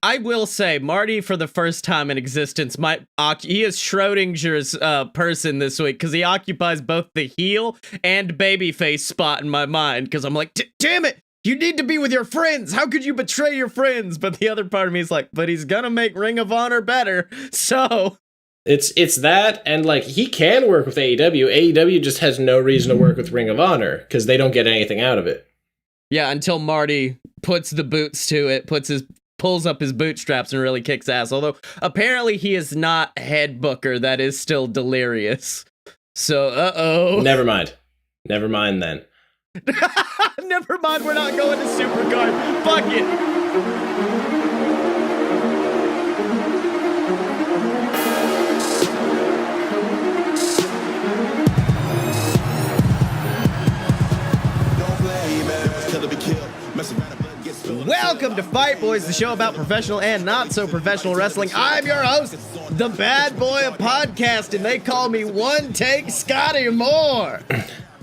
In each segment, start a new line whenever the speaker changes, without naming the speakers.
I will say, Marty, for the first time in existence, he is Schrodinger's person this week, because he occupies both the heel and babyface spot in my mind, because I'm like, damn it, you need to be with your friends. How could you betray your friends? But the other part of me is like, but he's gonna make Ring of Honor better, so...
It's that, and like, he can work with AEW. AEW just has no reason to work with Ring of Honor, because they don't get anything out of it.
Yeah, until Marty puts the boots to it, pulls up his bootstraps and really kicks ass. Although, apparently he is not head booker. That is still Delirious. So, uh-oh.
Never mind. Never mind, then.
Never mind, we're not going to Supercard. Fuck it. Welcome to Fight Boys, the show about professional and not so professional wrestling. I'm your host, the bad boy of podcast, and they call me One Take Scottye Moore.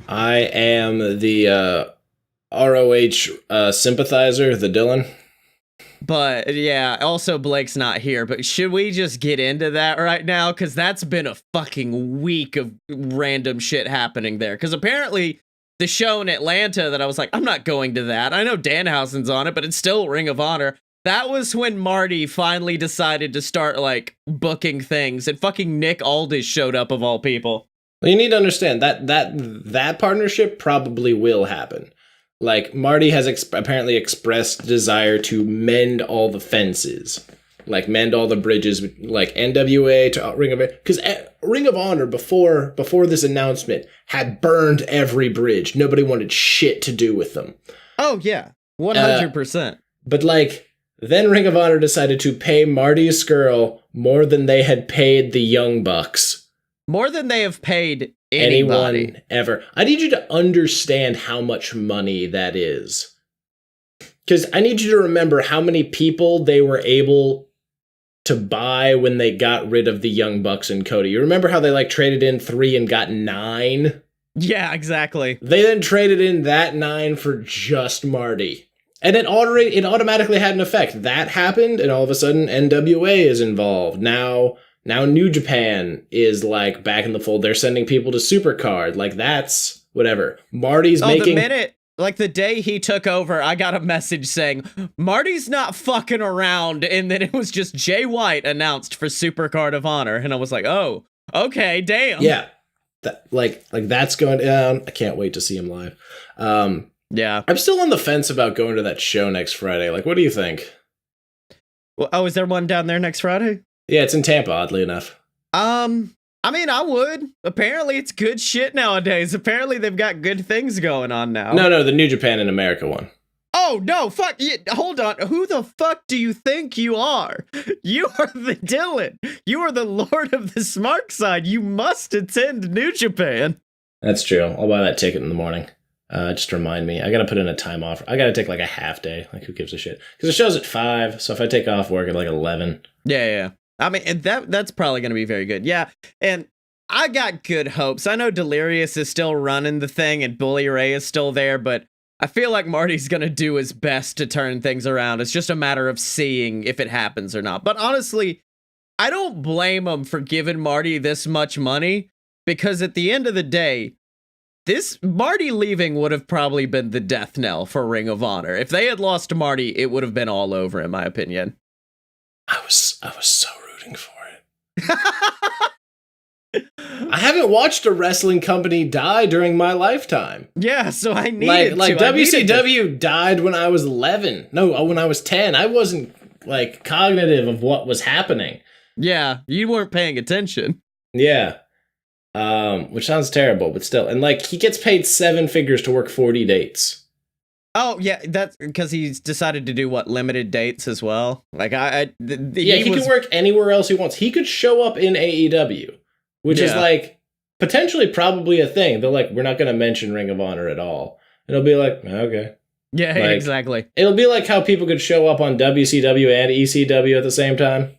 I am the ROH sympathizer, the Dylan.
But yeah, also Blake's not here, but should we just get into that right now? Because that's been a fucking week of random shit happening there. Because apparently... the show in Atlanta that I was like, I'm not going to that. I know Danhausen's on it, but it's still Ring of Honor. That was when Marty finally decided to start, like, booking things, and fucking Nick Aldis showed up, of all people.
Well, you need to understand that partnership probably will happen. Like, Marty has apparently expressed desire to mend all the fences. Like, mend all the bridges, like NWA to Ring of Honor. Because Ring of Honor, before this announcement, had burned every bridge. Nobody wanted shit to do with them.
Oh, yeah. 100%.
But, like, then Ring of Honor decided to pay Marty Scurll more than they had paid the Young Bucks.
More than they have paid anybody.
Anyone ever. I need you to understand how much money that is. Because I need you to remember how many people they were able to buy when they got rid of the Young Bucks and Cody. You remember how they like traded in 3 and got 9?
Yeah, exactly.
They then traded in that 9 for just Marty. And it automatically had an effect. That happened, and all of a sudden NWA is involved. Now New Japan is like back in the fold. They're sending people to Supercard. Like, that's whatever. Marty's making...
Like, the day he took over, I got a message saying, Marty's not fucking around, and then it was just Jay White announced for Supercard of Honor, and I was like, oh, okay, damn.
Yeah, like that's going down. I can't wait to see him live.
Yeah.
I'm still on the fence about going to that show next Friday. Like, what do you think?
Well, oh, is there one down there next Friday?
Yeah, it's in Tampa, oddly enough.
I mean, I would. Apparently, it's good shit nowadays. Apparently, they've got good things going on now.
No, the New Japan in America one.
Oh, no, fuck. Hold on. Who the fuck do you think you are? You are the Dylan. You are the Lord of the Smart Side. You must attend New Japan.
That's true. I'll buy that ticket in the morning. Just remind me. I gotta put in a time off. I gotta take like a half day. Like, who gives a shit? Because the show's at 5, so if I take off work at like 11.
Yeah. I mean, and that's probably going to be very good. Yeah, and I got good hopes. I know Delirious is still running the thing, and Bully Ray is still there, but I feel like Marty's going to do his best to turn things around. It's just a matter of seeing if it happens or not. But honestly, I don't blame him for giving Marty this much money, because at the end of the day, this Marty leaving would have probably been the death knell for Ring of Honor. If they had lost to Marty, it would have been all over, in my opinion.
I was so rooting for it. I haven't watched a wrestling company die during my lifetime.
Yeah, so I needed
like WCW died when I was 11. No, when I was 10. I wasn't like cognitive of what was happening.
Yeah, you weren't paying attention.
Yeah. Which sounds terrible, but still. And like, he gets paid 7 figures to work 40 dates.
Oh, yeah, that's because he's decided to do, what, limited dates as well? Like,
he can work anywhere else he wants. He could show up in AEW, which is, like, potentially probably a thing. They're like, we're not going to mention Ring of Honor at all. And it'll be like, okay.
Yeah,
like,
exactly.
It'll be like how people could show up on WCW and ECW at the same time.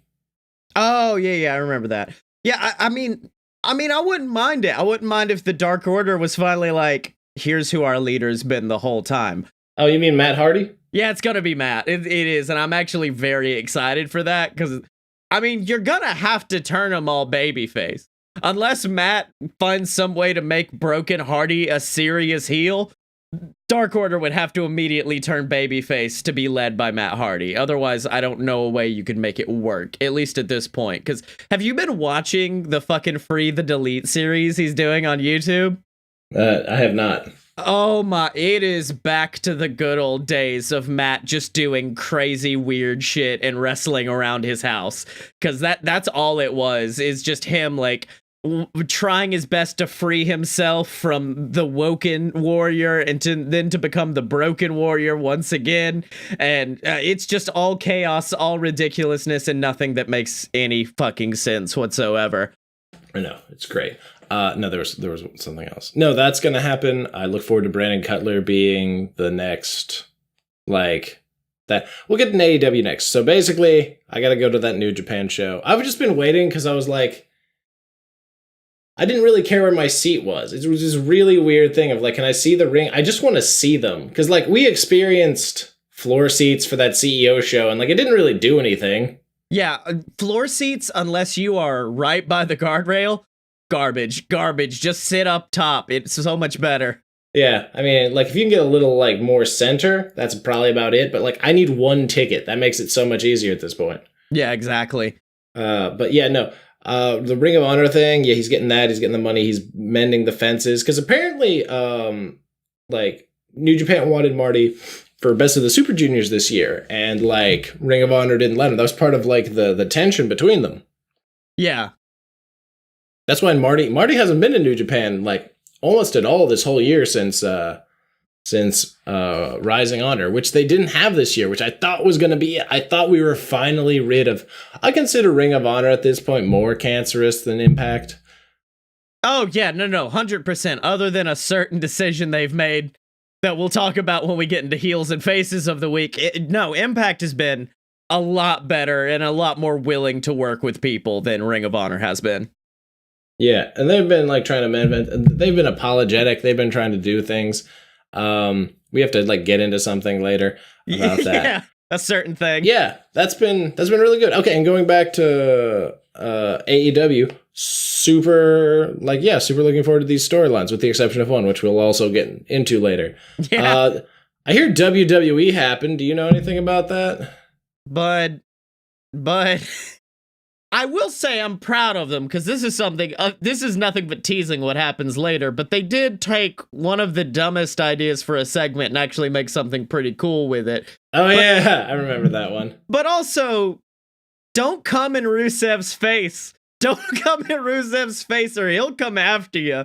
Oh, yeah, I remember that. Yeah, I mean, I wouldn't mind it. I wouldn't mind if the Dark Order was finally like, here's who our leader's been the whole time.
Oh, you mean Matt Hardy?
Yeah, it's gonna be Matt. It is, and I'm actually very excited for that because, I mean, you're gonna have to turn them all babyface unless Matt finds some way to make Broken Hardy a serious heel. Dark Order would have to immediately turn babyface to be led by Matt Hardy. Otherwise, I don't know a way you could make it work, at least at this point. Because have you been watching the fucking Free the Delete series he's doing on YouTube?
I have not.
Oh my, it is back to the good old days of Matt just doing crazy weird shit and wrestling around his house. Because that's all it was, is just him like trying his best to free himself from the Woken Warrior and then to become the Broken Warrior once again. And it's just all chaos, all ridiculousness, and nothing that makes any fucking sense whatsoever.
I know, it's great. No, there was something else. No, that's gonna happen. I look forward to Brandon Cutler being the next, like, that. We'll get an AEW next. So basically, I gotta go to that New Japan show. I've just been waiting because I was like, I didn't really care where my seat was. It was this really weird thing of like, can I see the ring? I just want to see them. Because like we experienced floor seats for that CEO show and like it didn't really do anything.
Yeah, floor seats, unless you are right by the guardrail, garbage. Just sit up top. It's so much better.
Yeah, I mean, like if you can get a little like more center, that's probably about it. But like I need one ticket. That makes it so much easier at this point.
Yeah, exactly.
But yeah, no. The Ring of Honor thing, yeah, he's getting that. He's getting the money. He's mending the fences. Because apparently, like, New Japan wanted Marty for Best of the Super Juniors this year. And, like, Ring of Honor didn't let him. That was part of, like, the tension between them.
Yeah.
That's why Marty hasn't been in New Japan, like, almost at all this whole year since Rising Honor, which they didn't have this year, which I thought was going to be it. I thought we were finally rid of... I consider Ring of Honor at this point more cancerous than Impact.
Oh, yeah, no, 100%. Other than a certain decision they've made that we'll talk about when we get into heels and faces of the week. No, Impact has been a lot better and a lot more willing to work with people than Ring of Honor has been.
Yeah, and they've been like trying to they've been apologetic. They've been trying to do things. We have to like get into something later about that.
Yeah, a certain thing.
Yeah, that's been really good. Okay, and going back to AEW, super looking forward to these storylines with the exception of one, which we'll also get into later.
Yeah.
I hear WWE happened. Do you know anything about that?
But I will say I'm proud of them because this is something, this is nothing but teasing what happens later, but they did take one of the dumbest ideas for a segment and actually make something pretty cool with it.
Yeah, I remember that one.
But also, don't come in Rusev's face. Don't come in Rusev's face or he'll come after you.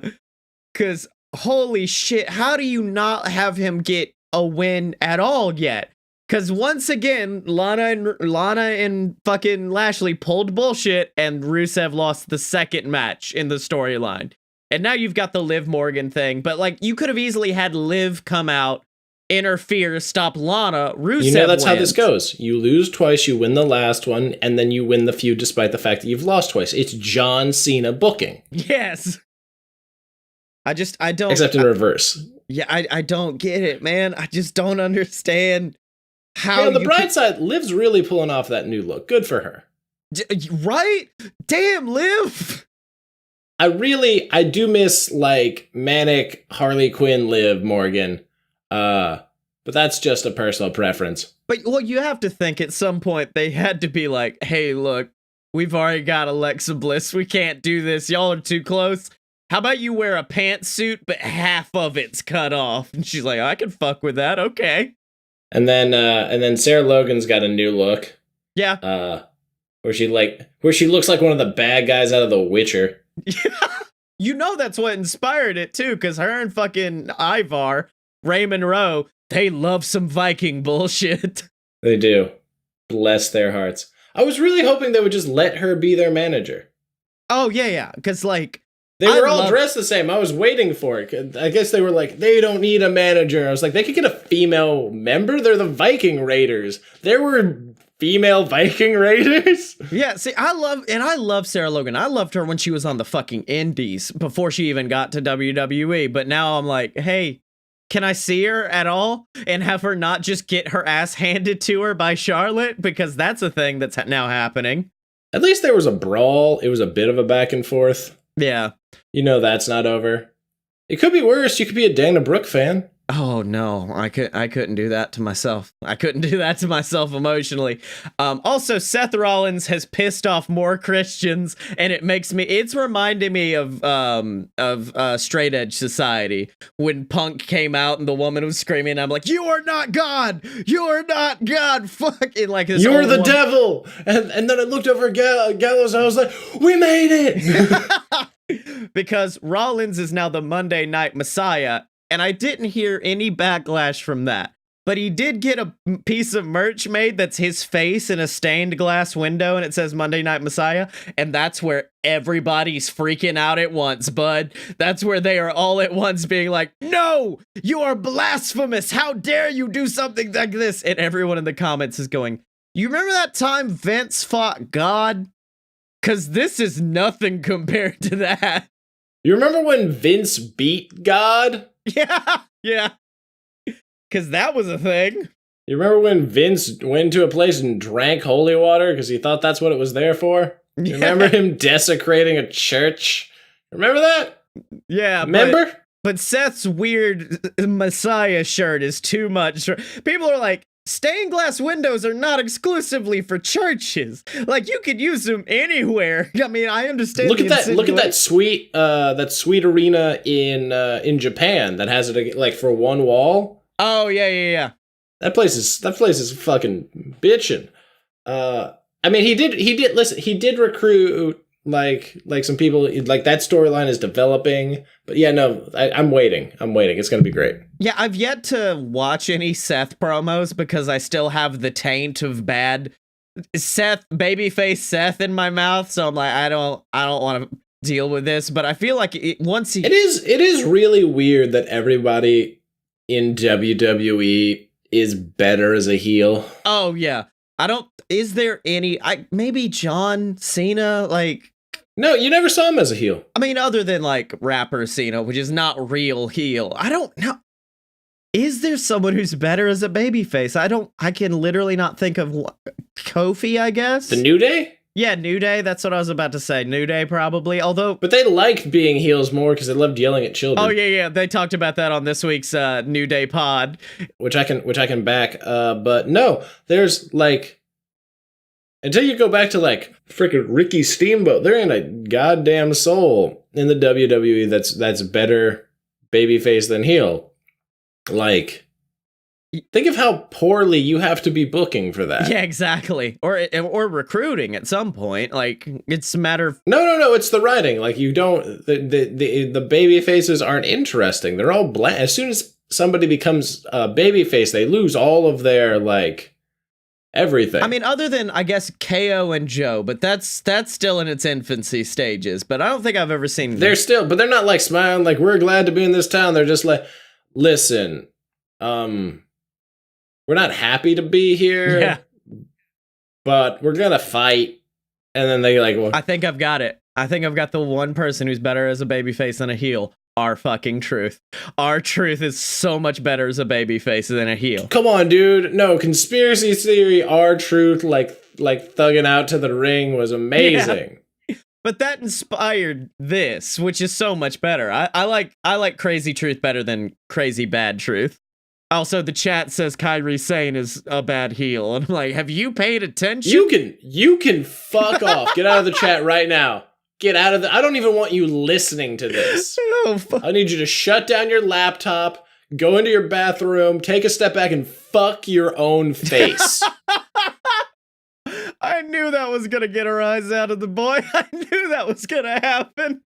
Because, holy shit, how do you not have him get a win at all yet? Because once again, Lana and fucking Lashley pulled bullshit, and Rusev lost the second match in the storyline. And now you've got the Liv Morgan thing, but like you could have easily had Liv come out, interfere, stop Lana. Rusev,
you know that's
wins.
How this goes. You lose twice, you win the last one, and then you win the feud despite the fact that you've lost twice. It's John Cena booking.
Yes. I don't.
Except in reverse.
Yeah, I don't get it, man. I just don't understand.
How on the bright side, Liv's really pulling off that new look. Good for her.
Right? Damn, Liv!
I do miss, like, manic Harley Quinn Liv Morgan. But that's just a personal preference.
But, well, you have to think at some point they had to be like, hey, look, we've already got Alexa Bliss. We can't do this. Y'all are too close. How about you wear a pantsuit, but half of it's cut off? And she's like, I can fuck with that. Okay.
And then Sarah Logan's got a new look.
Yeah.
Where she looks like one of the bad guys out of The Witcher.
You know that's what inspired it too, because her and fucking Ivar, Raymond Rowe, they love some Viking bullshit.
They do. Bless their hearts. I was really hoping they would just let her be their manager.
Oh yeah, because like
they were all dressed the same. I was waiting for it. I guess they were like, they don't need a manager. I was like, they could get a female member. They're the Viking Raiders. There were female Viking Raiders.
Yeah, see, I love Sarah Logan. I loved her when she was on the fucking indies before she even got to WWE. But now I'm like, hey, Can I see her at all and have her not just get her ass handed to her by Charlotte? Because that's a thing that's now happening.
At least there was a brawl. It was a bit of a back and forth.
Yeah.
That's not over. It could be worse. You could be a Dana Brooke fan.
Oh no, I couldn't do that to myself. I couldn't do that to myself emotionally. Also, Seth Rollins has pissed off more Christians, and it's reminding me of Straight Edge Society when Punk came out and the woman was screaming. I'm like, you are not God, you are not God. Fuck it, like this.
You're the devil. And then I looked over at Gallows and I was like, we made it.
Because Rollins is now the Monday Night Messiah. And I didn't hear any backlash from that. But he did get a piece of merch made that's his face in a stained glass window, and it says Monday Night Messiah. And that's where everybody's freaking out at once, bud. That's where they are all at once being like, no, you are blasphemous. How dare you do something like this? And everyone in the comments is going, you remember that time Vince fought God? Because this is nothing compared to that.
You remember when Vince beat God?
Yeah. Because that was a thing.
You remember when Vince went to a place and drank holy water because he thought that's what it was there for? You remember him desecrating a church? Remember that?
Yeah.
Remember?
But Seth's weird Messiah shirt is too much. People are like, stained glass windows are not exclusively for churches. Like, you could use them anywhere. I mean, I understand.
Look at that sweet arena in Japan that has it like for one wall.
Oh yeah.
That place is fucking bitchin'. I mean, he did recruit like some people, like that storyline is developing, but yeah, no, I'm waiting. It's gonna be great.
Yeah, I've yet to watch any Seth promos because I still have the taint of bad babyface Seth in my mouth, so I'm like, I don't want to deal with this, but I feel like it is really weird that everybody in WWE is better as a heel. Oh yeah. Is there any, maybe John Cena, like...
No, you never saw him as a heel.
I mean, other than, like, rapper Cena, which is not real heel. I don't know. Is there someone who's better as a babyface? I can literally not think of Kofi, I guess?
The New Day?
Yeah, New Day, that's what I was about to say. New Day, probably, although...
But they liked being heels more because they loved yelling at children.
Oh, yeah, they talked about that on this week's New Day pod.
Which I can back, but no, there's, like... Until you go back to, like, freaking Ricky Steamboat, there ain't a goddamn soul in the WWE that's better babyface than heel. Like, think of how poorly you have to be booking for that.
Yeah, exactly. Or recruiting at some point. Like, it's a matter of...
No, it's the writing. Like, you don't... The baby faces aren't interesting. They're all bland. As soon as somebody becomes a baby face, they lose all of their, like... everything.
I mean, other than, I guess, KO and Joe, but that's still in its infancy stages. But I don't think I've ever seen...
But they're not, like, smiling, like, we're glad to be in this town. They're just like, listen, we're not happy to be here, but we're gonna fight. And then they like, well,
I think I've got it. I think I've got the one person who's better as a babyface than a heel. Our fucking Truth. Our Truth is so much better as a babyface than a heel.
Come on, dude. No, conspiracy theory, our Truth, like thugging out to the ring was amazing.
Yeah. But that inspired this, which is so much better. I like Crazy Truth better than Crazy Bad Truth. Also, the chat says Kairi Sane is a bad heel. And I'm like, have you paid attention?
You can fuck off. Get out of the chat right now. Get out of the... I don't even want you listening to this.
Oh,
I need you to shut down your laptop, go into your bathroom, take a step back, and fuck your own face.
I knew that was gonna get a rise out of the boy. I knew that was gonna happen.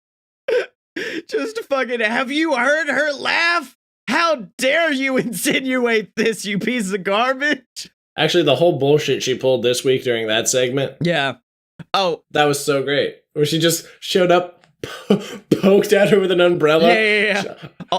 Just fucking... Have you heard her laugh? How dare you insinuate this, you piece of garbage?
Actually, the whole bullshit she pulled this week during that segment.
Yeah. Oh.
That was so great. Where she just showed up, poked at her with an umbrella.
Yeah.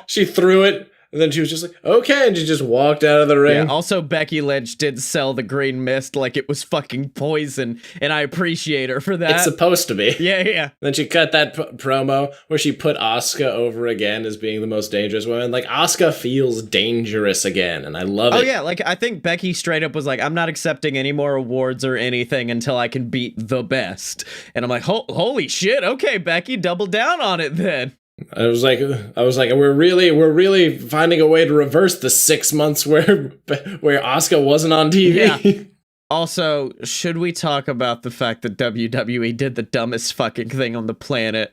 She threw it, And then she was just like, okay, and she just walked out of the ring.
Yeah, also, Becky Lynch did sell the green mist like it was fucking poison, and I appreciate her for that.
It's supposed to be.
Yeah.
Then she cut that promo where she put Asuka over again as being the most dangerous woman. Like, Asuka feels dangerous again, and I love it.
Oh, yeah, like, I think Becky straight up was like, I'm not accepting any more awards or anything until I can beat the best. And I'm like, holy shit, okay, Becky, double down on it then.
I was like, we're really finding a way to reverse the 6 months where Asuka wasn't on TV.
Yeah. Also, should we talk about the fact that WWE did the dumbest fucking thing on the planet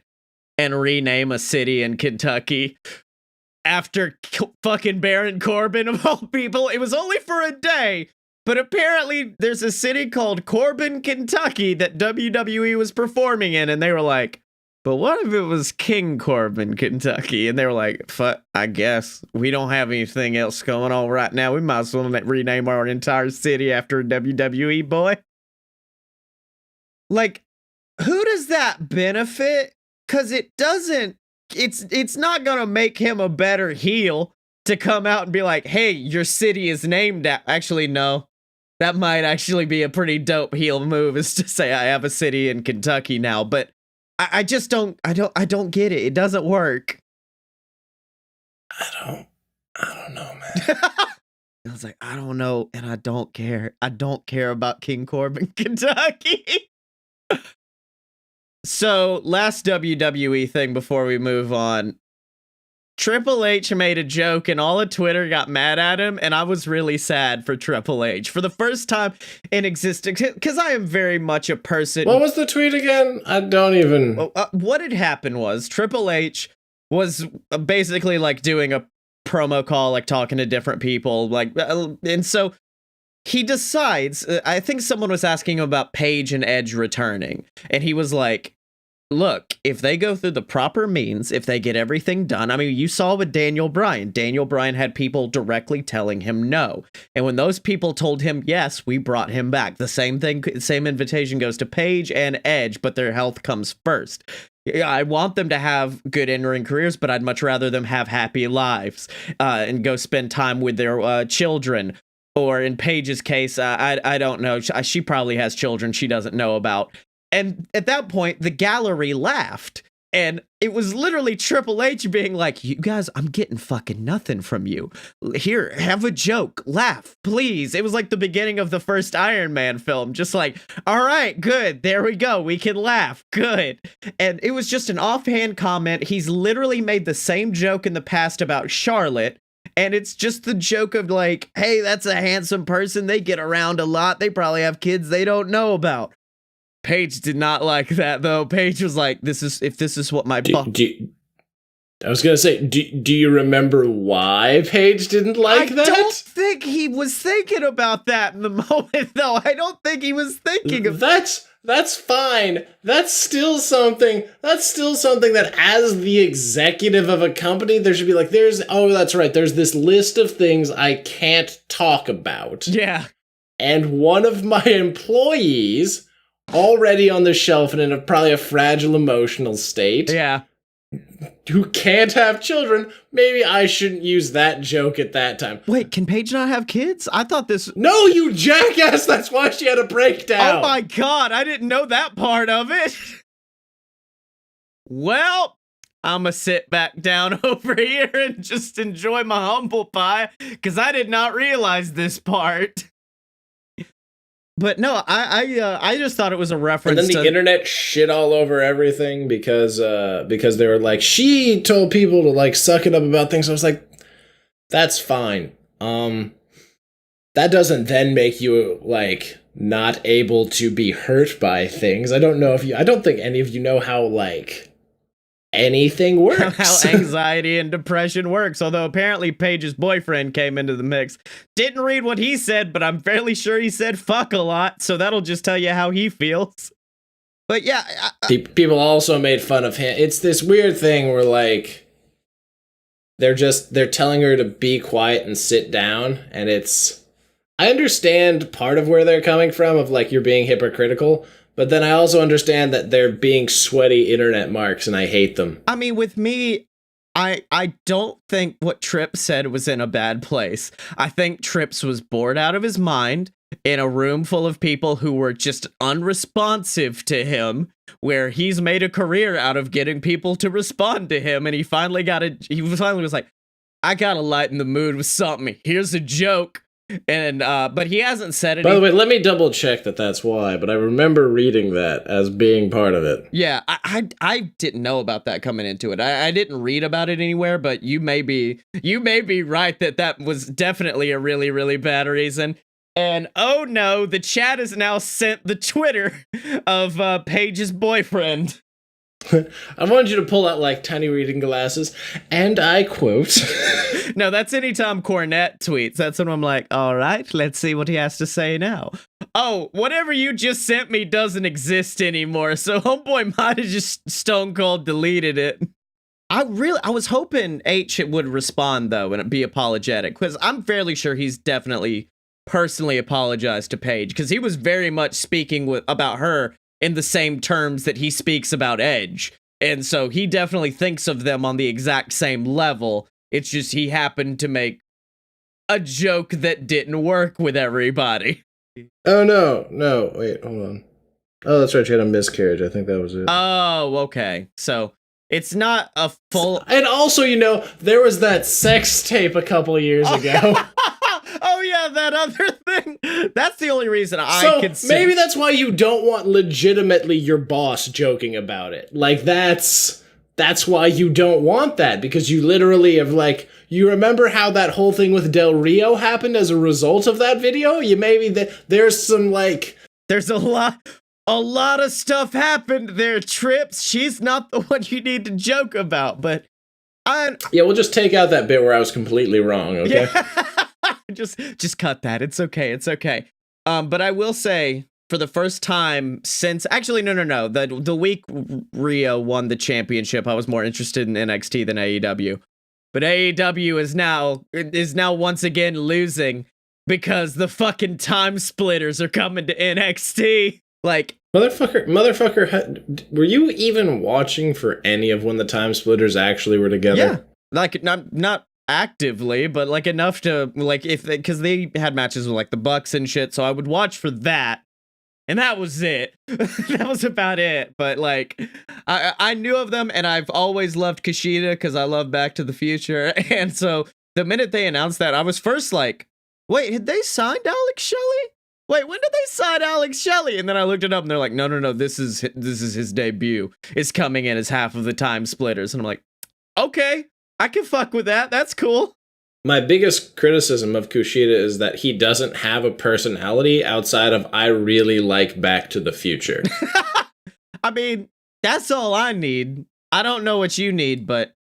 and rename a city in Kentucky after fucking Baron Corbin of all people? It was only for a day, but apparently there's a city called Corbin, Kentucky that WWE was performing in, and they were like, but what if it was King Corbin, Kentucky? And they were like, fuck, I guess. We don't have anything else going on right now. We might as well rename our entire city after a WWE boy. Like, who does that benefit? Because it doesn't, it's not going to make him a better heel to come out and be like, hey, your city is named actually, no. That might actually be a pretty dope heel move, is to say I have a city in Kentucky now, but I just don't get it. It doesn't work.
I don't know, man.
I was like, I don't know, and I don't care. I don't care about King Corbin, Kentucky. So, last WWE thing before we move on. Triple H made a joke and all of Twitter got mad at him, and I was really sad for Triple H. For the first time in existence, because I am very much a person...
What was the tweet again? I don't even...
what had happened was, Triple H was basically like doing a promo call, like talking to different people, like, and so he decides, I think someone was asking him about Paige and Edge returning, and he was like, look, if they go through the proper means, if they get everything done, I mean, you saw with Daniel Bryan. Daniel Bryan had people directly telling him no. And when those people told him yes, we brought him back. The same thing, same invitation goes to Paige and Edge, but their health comes first. I want them to have good in-ring careers, but I'd much rather them have happy lives and go spend time with their children. Or in Paige's case, I don't know. She probably has children she doesn't know about. And at that point, the gallery laughed. And it was literally Triple H being like, you guys, I'm getting fucking nothing from you. Here, have a joke. Laugh, please. It was like the beginning of the first Iron Man film. Just like, all right, good. There we go. We can laugh. Good. And it was just an offhand comment. He's literally made the same joke in the past about Charlotte. And it's just the joke of like, hey, that's a handsome person. They get around a lot. They probably have kids they don't know about. Paige did not like that, though. Paige was like, "This is what my boss."
I was gonna say, do you remember why Paige didn't like that?
I don't think he was thinking about that in the moment, though. I don't think he was thinking of
That's fine. That's still something that as the executive of a company, there should be like, that's right. There's this list of things I can't talk about.
Yeah.
And one of my employees, already on the shelf and in probably a fragile emotional state.
Yeah.
Who can't have children, maybe I shouldn't use that joke at that time.
Wait, can Paige not have kids? I thought this...
No, you jackass! That's why she had a breakdown!
Oh my god, I didn't know that part of it! Well, I'ma sit back down over here and just enjoy my humble pie, because I did not realize this part. But no, I just thought it was a reference.
And then the internet shit all over everything because they were like, she told people to like suck it up about things. I was like, that's fine. That doesn't then make you like not able to be hurt by things. I don't think any of you know how like anything works.
How anxiety and depression works. Although apparently Paige's boyfriend came into the mix. Didn't read what he said, but I'm fairly sure he said fuck a lot. So that'll just tell you how he feels. But yeah.
People also made fun of him. It's this weird thing where like they're telling her to be quiet and sit down. And I understand part of where they're coming from of like, you're being hypocritical. But then I also understand that they're being sweaty internet marks and I hate them.
I mean, with me, I don't think what Tripp said was in a bad place. I think Trips was bored out of his mind in a room full of people who were just unresponsive to him, where he's made a career out of getting people to respond to him, and he finally was like, I gotta lighten the mood with something. Here's a joke. And but he hasn't said it.
By the way, let me double check that's why, but I remember reading that as being part of it.
Yeah, I didn't know about that coming into it. I didn't read about it anywhere, but you may be right that was definitely a really, really bad reason. And oh no, the chat has now sent the Twitter of Paige's boyfriend.
I wanted you to pull out like tiny reading glasses, and I quote.
No, that's anytime Cornette tweets. That's when I'm like, all right, let's see what he has to say now. Oh, whatever you just sent me doesn't exist anymore, so homeboy might have just stone cold deleted it. I was hoping H would respond though and be apologetic, because I'm fairly sure he's definitely personally apologized to Paige, because he was very much speaking about her in the same terms that he speaks about Edge. And so he definitely thinks of them on the exact same level. It's just he happened to make a joke that didn't work with everybody.
Oh, no. Wait, hold on. Oh, that's right. She had a miscarriage. I think that was it.
Oh, okay. So it's not a full...
And also, there was that sex tape a couple years ago.
Oh, yeah, that other thing. That's the only reason I could see.
Maybe that's why you don't want legitimately your boss joking about it. Like, that's why you don't want that, because you literally have, like, you remember how that whole thing with Del Rio happened as a result of that video? There's some, like...
There's a lot of stuff happened there, Trips. She's not the one you need to joke about, but
Yeah, we'll just take out that bit where I was completely wrong, okay?
Yeah. Just cut that. It's okay. But I will say, for the first time since... Actually, no. The week Rio won the championship, I was more interested in NXT than AEW. But AEW is now once again losing because the fucking time splitters are coming to NXT. Like...
Motherfucker, were you even watching for any of when the time splitters actually were together?
Yeah. Like, not actively, but like enough to, like, because they had matches with like the Bucks and shit, so I would watch for that, and that was it. That was about it. But like, I knew of them, and I've always loved Kushida because I love Back to the Future, and so the minute they announced that, I was first like, wait, had they signed Alex Shelley? Wait, when did they sign Alex Shelley? And then I looked it up, and they're like, no, this is his debut. It's coming in as half of the time splitters, and I'm like, okay. I can fuck with that. That's cool.
My biggest criticism of Kushida is that he doesn't have a personality outside of I really like Back to the Future.
I mean, that's all I need. I don't know what you need, but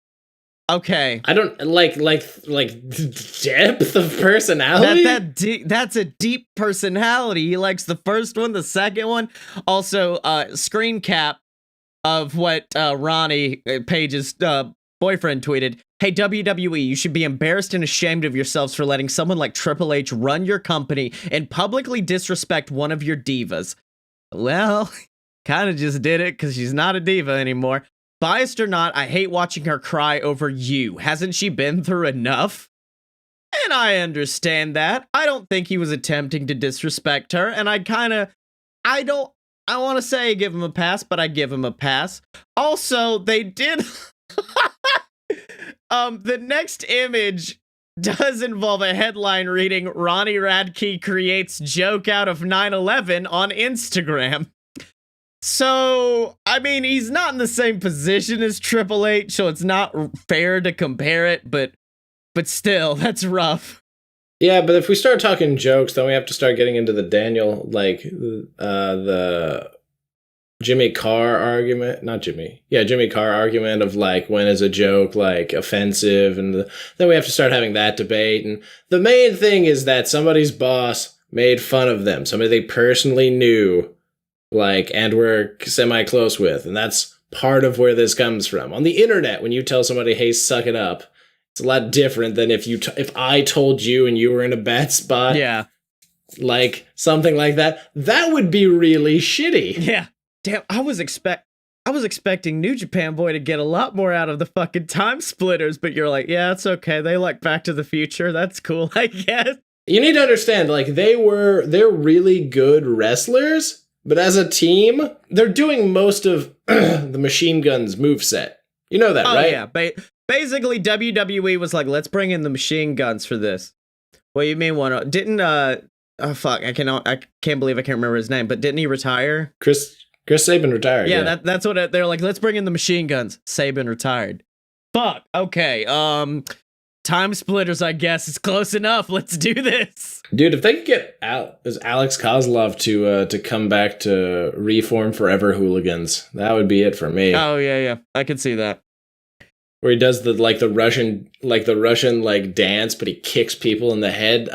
okay.
I don't like depth of personality.
That's a deep personality. He likes the first one, the second one. Also, screen cap of what Ronnie Paige's boyfriend tweeted, "Hey WWE, you should be embarrassed and ashamed of yourselves for letting someone like Triple H run your company and publicly disrespect one of your divas." Well, kind of just did it because she's not a diva anymore. Biased or not, I hate watching her cry over you. Hasn't she been through enough? And I understand that. I don't think he was attempting to disrespect her, and I want to say give him a pass, but I give him a pass. Also, they did... The next image does involve a headline reading, Ronnie Radke creates joke out of 9/11 on Instagram. So, I mean, he's not in the same position as Triple H, so it's not fair to compare it, but still, that's rough.
Yeah, but if we start talking jokes, then we have to start getting into the Daniel, like, the Jimmy Carr argument, Jimmy Carr argument of like, when is a joke like offensive, and then we have to start having that debate. And the main thing is that somebody's boss made fun of them, somebody they personally knew, like, and were semi-close with, and that's part of where this comes from. On the internet, when you tell somebody, hey, suck it up, it's a lot different than if I told you and you were in a bad spot.
Yeah.
Like, something like that. That would be really shitty.
Yeah. Damn, I was I was expecting New Japan Boy to get a lot more out of the fucking time splitters, but you're like, yeah, it's okay. They like Back to the Future. That's cool, I guess.
You need to understand, like, they're really good wrestlers, but as a team, they're doing most of the Machine Gun's moveset. You know that, right?
Yeah. Basically, WWE was like, let's bring in the Machine Guns for this. What do you mean one? Didn't, oh, fuck, I can't believe I can't remember his name, but didn't he retire?
Chris Sabin retired.
Yeah, that's what they're like, let's bring in the Machine Guns. Sabin retired. Fuck, okay, Time Splitters, I guess, is close enough. Let's do this.
Dude, if they could get Alex Kozlov to come back to reform Forever Hooligans, that would be it for me.
Oh yeah, I could see that.
Where he does the Russian dance, but he kicks people in the head.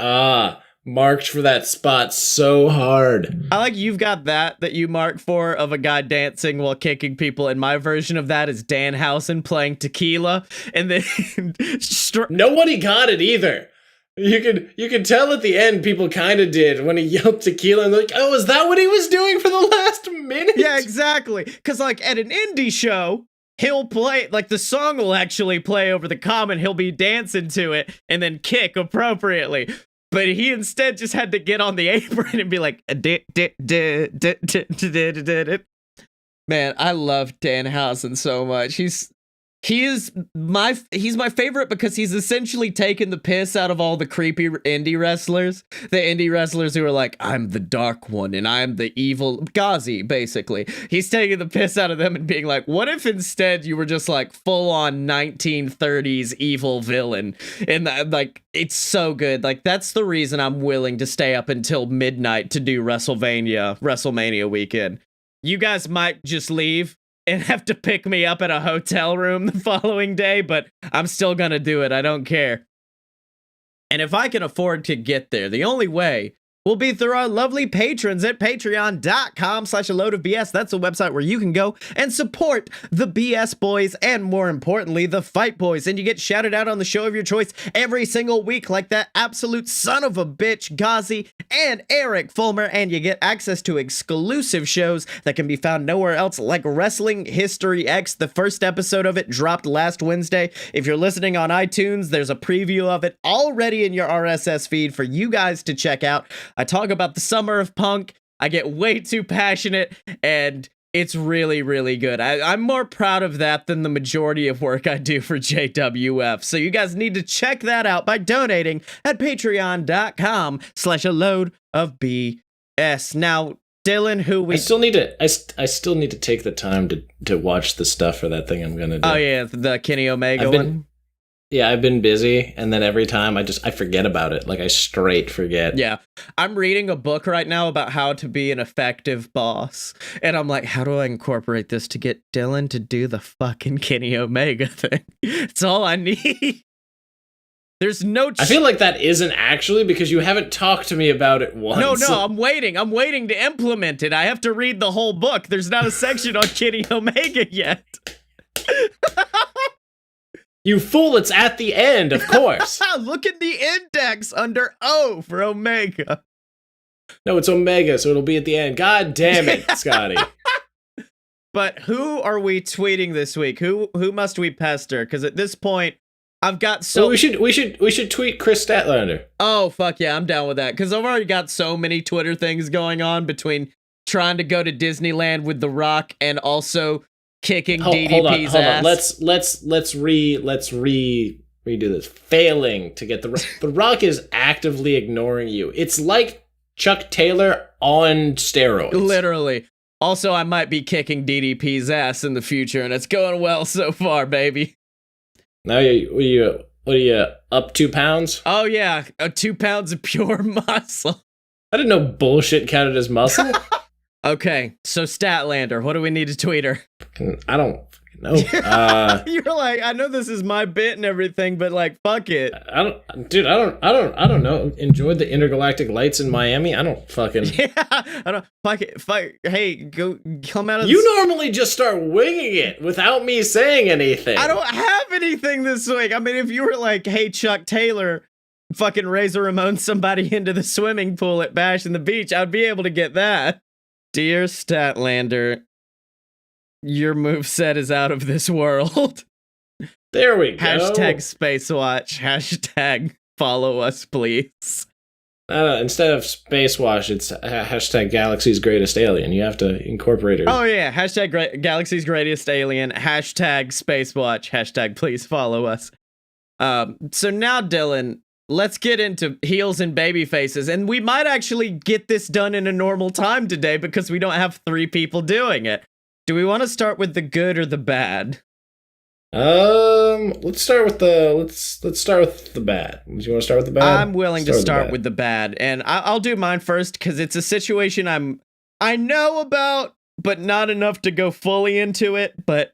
Marked for that spot so hard.
I like you've got that you marked for of a guy dancing while kicking people, and my version of that is Danhausen playing Tequila, and then
nobody got it either. You could tell at the end people kind of did when he yelled Tequila, and they're like, oh, is that what he was doing for the last minute?
Yeah, exactly. Because like at an indie show, he'll play, like the song will actually play over the comment, he'll be dancing to it and then kick appropriately. But he instead just had to get on the apron and be like, man, I love Danhausen so much. He's my favorite because he's essentially taken the piss out of all the creepy indie wrestlers. The indie wrestlers who are like, I'm the dark one and I'm the evil Ghazi, basically. He's taking the piss out of them and being like, what if instead you were just like full on 1930s evil villain? And like, it's so good. Like, that's the reason I'm willing to stay up until midnight to do WrestleMania weekend. You guys might just leave and have to pick me up at a hotel room the following day, but I'm still gonna do it. I don't care. And if I can afford to get there, the only way will be through our lovely patrons at patreon.com/a-load-of-BS. That's a website where you can go and support the BS Boys and, more importantly, the Fight Boys. And you get shouted out on the show of your choice every single week, like that absolute son of a bitch, Ghazi and Eric Fulmer. And you get access to exclusive shows that can be found nowhere else, like Wrestling History X. The first episode of it dropped last Wednesday. If you're listening on iTunes, there's a preview of it already in your RSS feed for you guys to check out. I talk about the summer of punk. I get way too passionate, and it's really, really good. I'm more proud of that than the majority of work I do for JWF. So you guys need to check that out by donating at patreon.com/a-load-of-BS. Now, Dylan,
I still need to take the time to watch the stuff for that thing I'm gonna do.
Oh yeah, the Kenny Omega one.
Yeah, I've been busy, and then every time I forget about it. Like, I straight forget.
Yeah. I'm reading a book right now about how to be an effective boss. And I'm like, how do I incorporate this to get Dylan to do the fucking Kenny Omega thing? It's all I need. There's no...
I feel like that isn't actually, because you haven't talked to me about it once.
No, I'm waiting. I'm waiting to implement it. I have to read the whole book. There's not a section on Kenny Omega yet.
You fool, it's at the end, of course.
Look at the index under O for Omega.
No, it's Omega, so it'll be at the end. God damn it, Scottye.
But who are we tweeting this week? Who must we pester? Because at this point, I've got so...
Well, we should tweet Chris Statlander.
Oh, fuck yeah, I'm down with that. Because I've already got so many Twitter things going on between trying to go to Disneyland with The Rock and also... kicking DDP's ass.
Let's redo this. Failing to get the Rock is actively ignoring you. It's like Chuck Taylor on steroids.
Literally. Also, I might be kicking DDP's ass in the future, and it's going well so far, baby.
Now what are you up 2 pounds?
Oh yeah, 2 pounds of pure muscle.
I didn't know bullshit counted as muscle.
Okay, so Statlander, what do we need to tweet her?
I don't know.
You're like, I know this is my bit and everything, but like, fuck it.
I don't know. Enjoyed the intergalactic lights in Miami. I don't fucking.
Yeah, I don't. Fuck it. Fuck. Hey, go come out of.
You normally just start winging it without me saying anything.
I don't have anything this week. I mean, if you were like, hey, Chuck Taylor, fucking Razor Ramon somebody into the swimming pool at Bash in the Beach, I'd be able to get that. Dear Statlander, your moveset is out of this world.
There we go.
Hashtag Space Watch. Hashtag follow us, please.
Instead of Space Wash, it's hashtag Galaxy's Greatest Alien. You have to incorporate it.
Oh, yeah. Hashtag Galaxy's Greatest Alien. Hashtag Space Watch. Hashtag please follow us. So now, Dylan, let's get into heels and baby faces. And we might actually get this done in a normal time today because we don't have 3 people doing it. Do we want to start with the good or the bad?
Let's start with the let's start with the bad. Do you want to start with the bad?
I'm willing to start with the bad, and I'll do mine first because it's a situation I know about, but not enough to go fully into it. But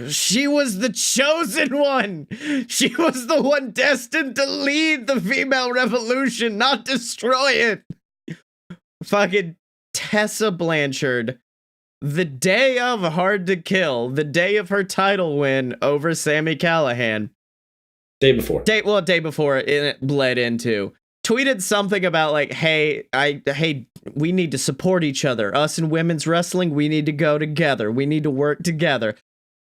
she was the chosen one. She was the one destined to lead the female revolution, not destroy it. Fucking Tessa Blanchard. The day of Hard to Kill, the day of her title win over Sami Callihan.
Day before
it bled into. Tweeted something about like, hey, we need to support each other. Us in women's wrestling, we need to go together. We need to work together.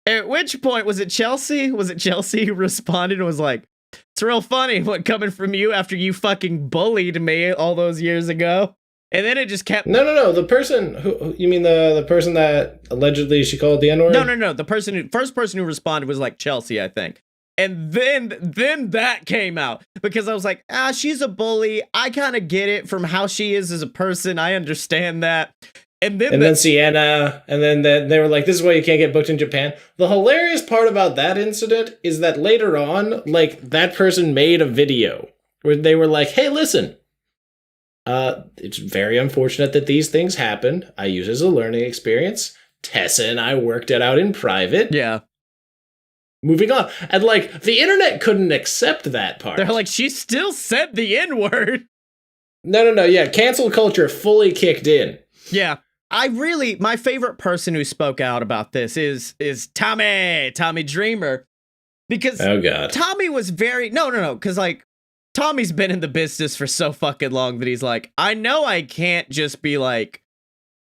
At which point, was it Chelsea? Was it Chelsea who responded and was like, it's real funny what coming from you after you fucking bullied me all those years ago. And then it just kept...
No. The person who... You mean the person that allegedly she called the N-word?
No. The first person who responded was like Chelsea, I think. And then that came out. Because I was like, she's a bully. I kind of get it from how she is as a person. I understand that. And then
Sienna. And then they were like, this is why you can't get booked in Japan. The hilarious part about that incident is that later on, like, that person made a video where they were like, hey, listen. It's very unfortunate that these things happen. I use it as a learning experience. Tessa and I worked it out in private.
Yeah.
Moving on. And, like, the internet couldn't accept that part.
They're like, she still said the N-word.
No. Yeah, cancel culture fully kicked in.
Yeah. My favorite person who spoke out about this is Tommy Dreamer. Because
oh God.
Tommy was very... No. Because, like, Tommy's been in the business for so fucking long that he's like, I know I can't just be like,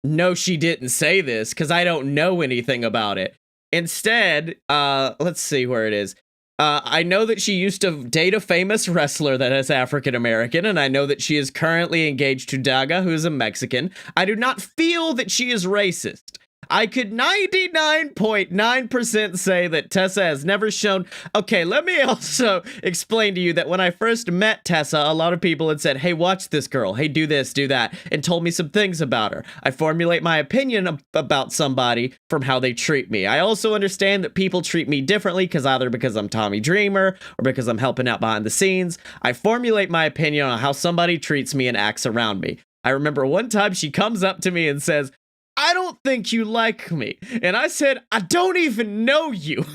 no, she didn't say this because I don't know anything about it. Instead, let's see where it is. I know that she used to date a famous wrestler that is African American, and I know that she is currently engaged to Daga, who is a Mexican. I do not feel that she is racist. I could 99.9% say that Tessa has never shown... Okay, let me also explain to you that when I first met Tessa, a lot of people had said, hey, watch this girl. Hey, do this, do that, and told me some things about her. I formulate my opinion about somebody from how they treat me. I also understand that people treat me differently because I'm Tommy Dreamer or because I'm helping out behind the scenes. I formulate my opinion on how somebody treats me and acts around me. I remember one time she comes up to me and says, I don't think you like me. And I said, I don't even know you.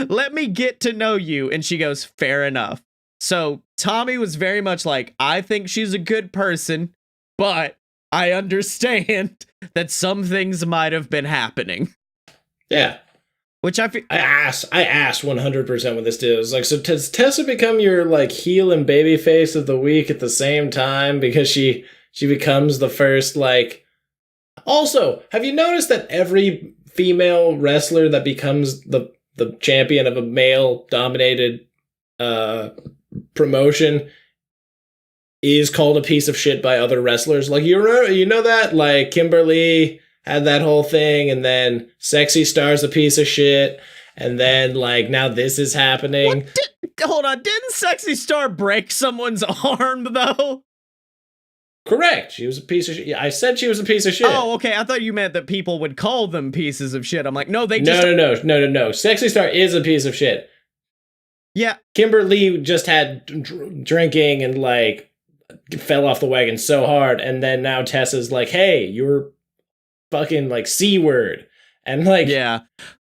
Let me get to know you. And she goes, fair enough. So Tommy was very much like, I think she's a good person, but I understand that some things might have been happening.
Yeah.
Which I
asked 100% when this did. It was like, so does Tessa become your like heel and baby face of the week at the same time because she becomes the first like... Also, have you noticed that every female wrestler that becomes the champion of a male-dominated promotion is called a piece of shit by other wrestlers? Like, you know that? Like, Kimberly had that whole thing, and then Sexy Star's a piece of shit, and then, like, now this is happening.
Hold on, didn't Sexy Star break someone's arm, though?
Correct. She was a piece of shit. I said she was a piece of shit.
Oh, okay. I thought you meant that people would call them pieces of shit. I'm like, no, they just...
No. Sexy Star is a piece of shit.
Yeah.
Kimberly just had drinking and, like, fell off the wagon so hard. And then now Tessa's like, hey, you're fucking, like, C-word. And, like...
Yeah.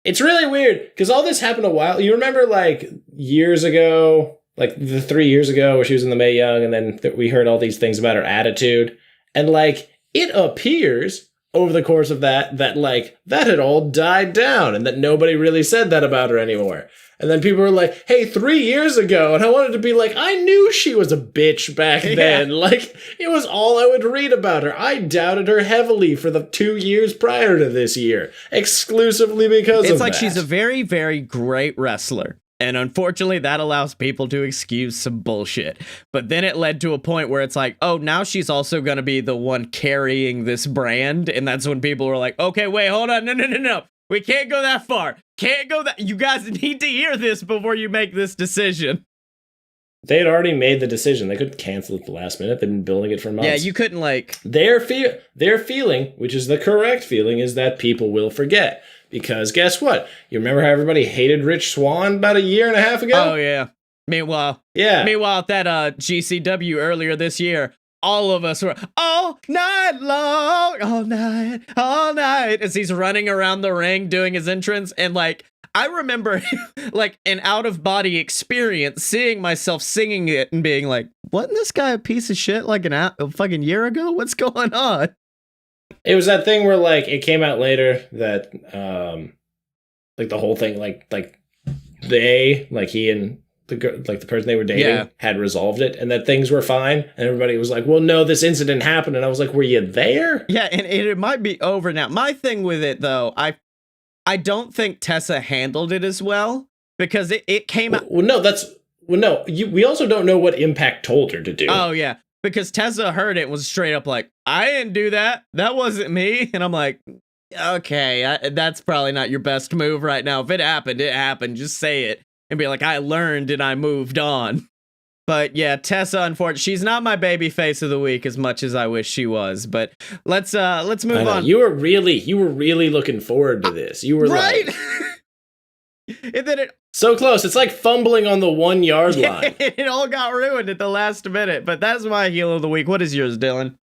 It's really weird, because all this happened a while... You remember, like, years ago... Like, the 3 years ago where she was in the Mae Young, and then we heard all these things about her attitude. And, like, it appears over the course of that like that had all died down and that nobody really said that about her anymore. And then people were like, hey, 3 years ago. And I wanted to be like, I knew she was a bitch back then. Like, it was all I would read about her. I doubted her heavily for the 2 years prior to this year, exclusively because of that.
It's like she's a very, very great wrestler. And unfortunately, that allows people to excuse some bullshit. But then it led to a point where it's like, oh, now she's also going to be the one carrying this brand. And that's when people were like, okay, wait, hold on. No. We can't go that far. Can't go that. You guys need to hear this before you make this decision.
They had already made the decision. They couldn't cancel it at the last minute. They've been building it for months.
Yeah, you couldn't like...
Their feeling, which is the correct feeling, is that people will forget. Because guess what? You remember how everybody hated Rich Swann about a year and a half ago?
Oh, yeah. Meanwhile, at that GCW earlier this year, all of us were all night long, all night, as he's running around the ring doing his entrance. And like, I remember like an out of body experience seeing myself singing it and being like, wasn't this guy a piece of shit like a fucking year ago? What's going on?
It was that thing where like it came out later that like the whole thing like he and the person they were dating had resolved it and that things were fine, and everybody was like, well, no, this incident happened, and I was like, were you there?
Yeah, and it might be over now. My thing with it though, I don't think Tessa handled it as well, because it came out.
We also don't know what Impact told her to do.
Oh yeah, because Tessa heard it, was straight up like, I didn't do that, that wasn't me. And I'm like, okay, that's probably not your best move right now. If it happened, just say it and be like, I learned and I moved on. But yeah, Tessa, unfortunately, she's not my baby face of the week as much as I wish she was. But let's move on.
You were really looking forward to this. You were
right.
Like,
and then
so close. It's like fumbling on the 1 yard line.
It all got ruined at the last minute. But that's my heel of the week. What is yours, Dylan?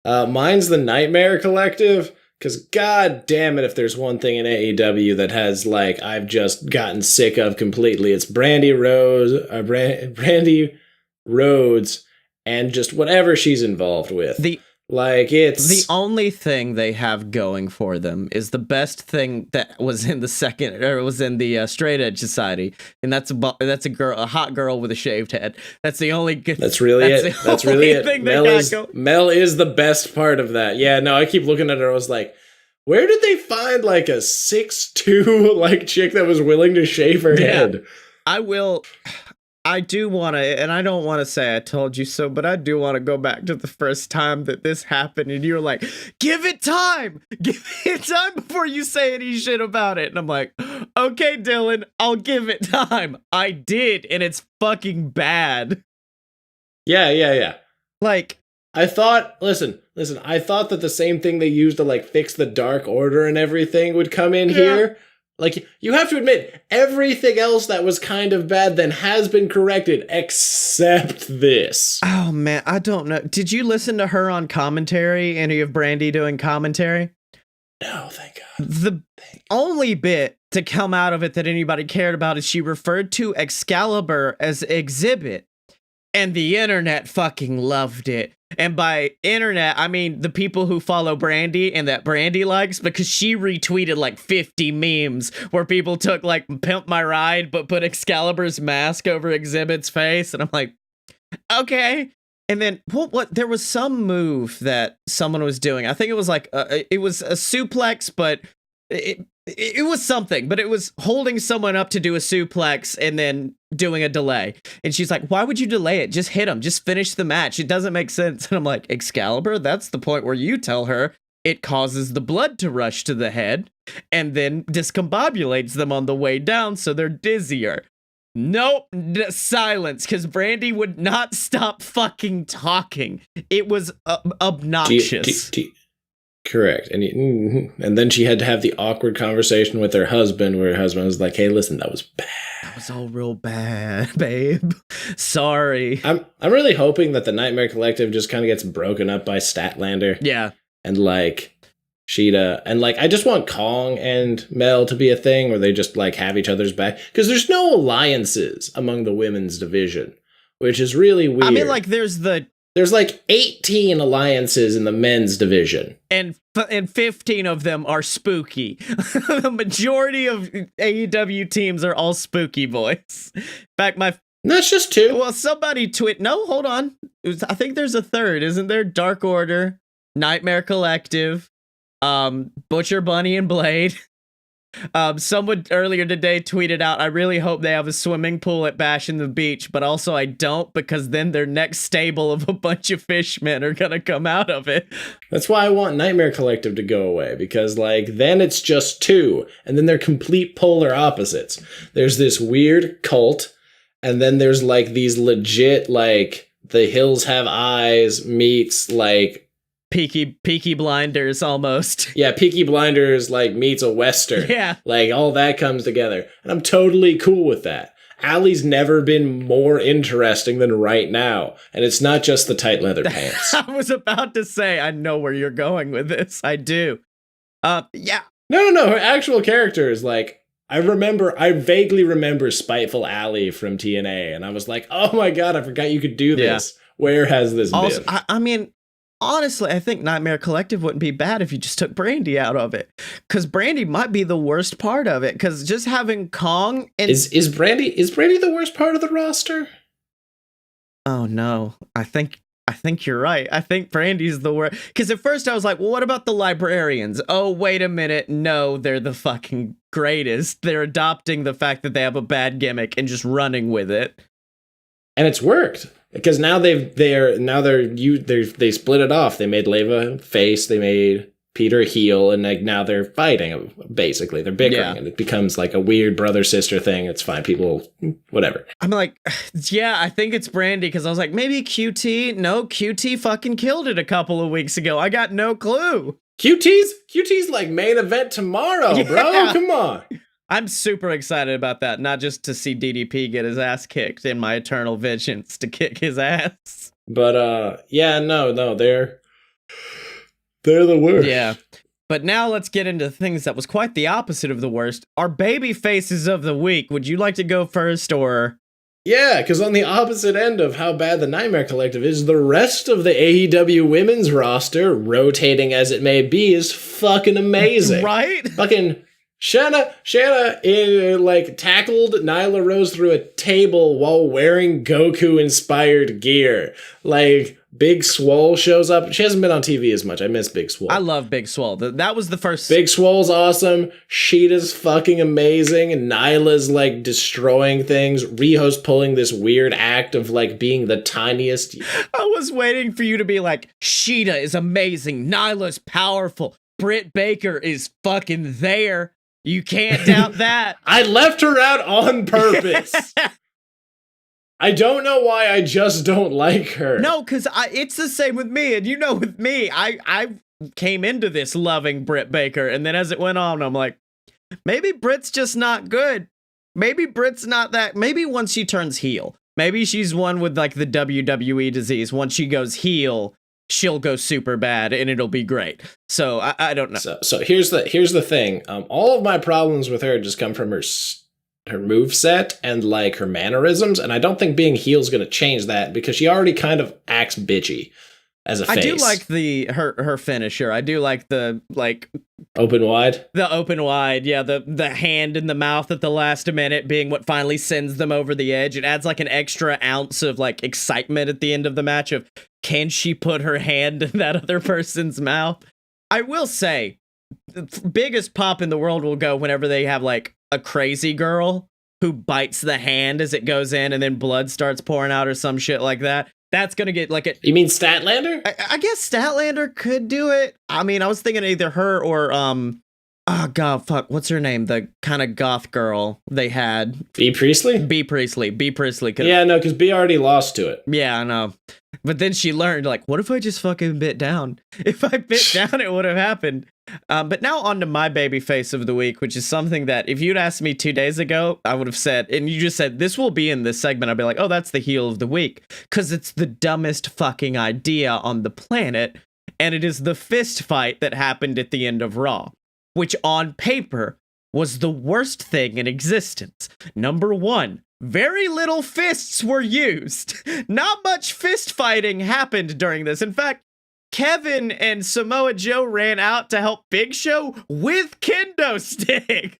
Mine's the Nightmare Collective. Because god damn it, if there's one thing in AEW that has, like, I've just gotten sick of completely, it's Brandy Rhodes and just whatever she's involved with. It's
the only thing they have going for them is the best thing that was in the Straight Edge Society, and that's a hot girl with a shaved head. That's the only good.
That's really it. Mel is the best part of that. Yeah, no, I keep looking at her. I was like, where did they find like a 6'2" like chick that was willing to shave her head? I do want to, and I don't want to say I told you so, but I do want to go back to the first time that this happened, and you were like, give it time before you say any shit about it. And I'm like, okay, Dylan, I'll give it time. I did, and it's fucking bad. Yeah.
Like,
I thought, listen, I thought that the same thing they used to like fix the Dark Order and everything would come in here. Like, you have to admit, everything else that was kind of bad then has been corrected, except this.
Oh, man, I don't know. Did you listen to her on commentary? Any of Brandy doing commentary?
No, thank God.
The only bit to come out of it that anybody cared about is she referred to Excalibur as Exhibit, and the internet fucking loved it. And by internet, I mean the people who follow Brandy and that Brandy likes, because she retweeted like 50 memes where people took like Pimp My Ride, but put Excalibur's mask over Exhibit's face. And I'm like, okay. And then what there was some move that someone was doing. I think it was like, it was a suplex, but it was something, but it was holding someone up to do a suplex and then doing a delay. And she's like, why would you delay it? Just hit him. Just finish the match. It doesn't make sense. And I'm like, Excalibur, that's the point where you tell her it causes the blood to rush to the head and then discombobulates them on the way down so they're dizzier. Nope, silence, because Brandy would not stop fucking talking. It was obnoxious.
Correct. And then she had to have the awkward conversation with her husband where her husband was like, hey, listen, that was bad.
That was all real bad, babe. Sorry.
I'm really hoping that the Nightmare Collective just kind of gets broken up by Statlander.
Yeah.
And like Sheeta. And like, I just want Kong and Mel to be a thing where they just like have each other's back. Because there's no alliances among the women's division, which is really weird.
I mean, like, there's the
There's like 18 alliances in the men's division.
And 15 of them are spooky. The majority of AEW teams are all spooky boys. In fact,
that's just 2.
Well, somebody No, hold on. I think there's a third, isn't there? Dark Order, Nightmare Collective, Butcher, Bunny, and Blade. Someone earlier today tweeted out, I really hope they have a swimming pool at Bash in the Beach, but also I don't, because then their next stable of a bunch of fishmen are gonna come out of it.
That's why I want Nightmare Collective to go away, because like then it's just 2, and then they're complete polar opposites. There's this weird cult, and then there's like these legit like The Hills Have Eyes meets like
Peaky Blinders almost.
Yeah, Peaky Blinders like meets a Western.
Yeah.
Like all that comes together. And I'm totally cool with that. Allie's never been more interesting than right now. And it's not just the tight leather pants.
I was about to say, I know where you're going with this. I do. Yeah.
No. Her actual character is like, I vaguely remember Spiteful Allie from TNA. And I was like, oh my God, I forgot you could do this. Yeah. Where has this been?
I mean, honestly, I think Nightmare Collective wouldn't be bad if you just took Brandy out of it, because Brandy might be the worst part of it. Because just having Kong and
is Brandy the worst part of the roster?
Oh no, I think you're right. I think Brandy's the worst. Because at first I was like, well, what about the librarians? Oh, wait a minute, no, they're the fucking greatest. They're adopting the fact that they have a bad gimmick and just running with it,
and it's worked. Because now they split it off. They made Leva face, they made Peter heel, and like now they're fighting. Basically, they're bickering, and it becomes like a weird brother sister thing. It's fine, people, whatever.
I'm like, yeah, I think it's Brandy, because I was like, maybe QT. No, QT fucking killed it a couple of weeks ago. I got no clue.
QT's like main event tomorrow, bro. Come on.
I'm super excited about that, not just to see DDP get his ass kicked in my eternal vengeance to kick his ass.
But no, they're the worst.
Yeah. But now let's get into things that was quite the opposite of the worst. Our baby faces of the week. Would you like to go first, or?
Yeah, because on the opposite end of how bad the Nightmare Collective is, the rest of the AEW women's roster, rotating as it may be, is fucking amazing.
Right?
Fucking Shanna tackled Nyla Rose through a table while wearing Goku-inspired gear. Like, Big Swole shows up. She hasn't been on TV as much. I miss Big Swole.
I love Big Swole. That was the first.
Big Swole's awesome. Sheeta's fucking amazing. And Nyla's, like, destroying things. Riho's pulling this weird act of, like, being the tiniest.
I was waiting for you to be like, Sheeta is amazing. Nyla's powerful. Britt Baker is fucking there. You can't doubt that.
I left her out on purpose. I don't know why, I just don't like her.
No, because it's the same with me. And you know, with me, I came into this loving Britt Baker. And then as it went on, I'm like, maybe Britt's just not good. Maybe Britt's not that. Maybe once she turns heel, maybe she's one with like the WWE disease. Once she goes heel, she'll go super bad and it'll be great. So I don't know.
So here's the thing. All of my problems with her just come from her moveset and like her mannerisms, and I don't think being heel is going to change that, because she already kind of acts bitchy as a face.
I do like her finisher. I do like the
open wide.
The open wide, yeah. The hand in the mouth at the last minute being what finally sends them over the edge. It adds like an extra ounce of like excitement at the end of the match of, can she put her hand in that other person's mouth? I will say, the biggest pop in the world will go whenever they have like a crazy girl who bites the hand as it goes in and then blood starts pouring out or some shit like that. That's gonna get like a.
You mean Statlander?
I guess Statlander could do it. I mean, I was thinking either her or oh god, fuck, what's her name? The kind of goth girl they had.
Bea Priestley.
Bea Priestley could.
Yeah, no, because Bea already lost to it.
Yeah, I know. But then she learned, like, what if I just fucking bit down? If I bit down, it would have happened. But now on to my baby face of the week, which is something that if you'd asked me 2 days ago, I would have said, and you just said, this will be in this segment. I'd be like, oh, that's the heel of the week. Because it's the dumbest fucking idea on the planet. And it is the fist fight that happened at the end of Raw, which on paper was the worst thing in existence. Number 1, very little fists were used. Not much fist fighting happened during this. In fact, Kevin and Samoa Joe ran out to help Big Show with kendo sticks.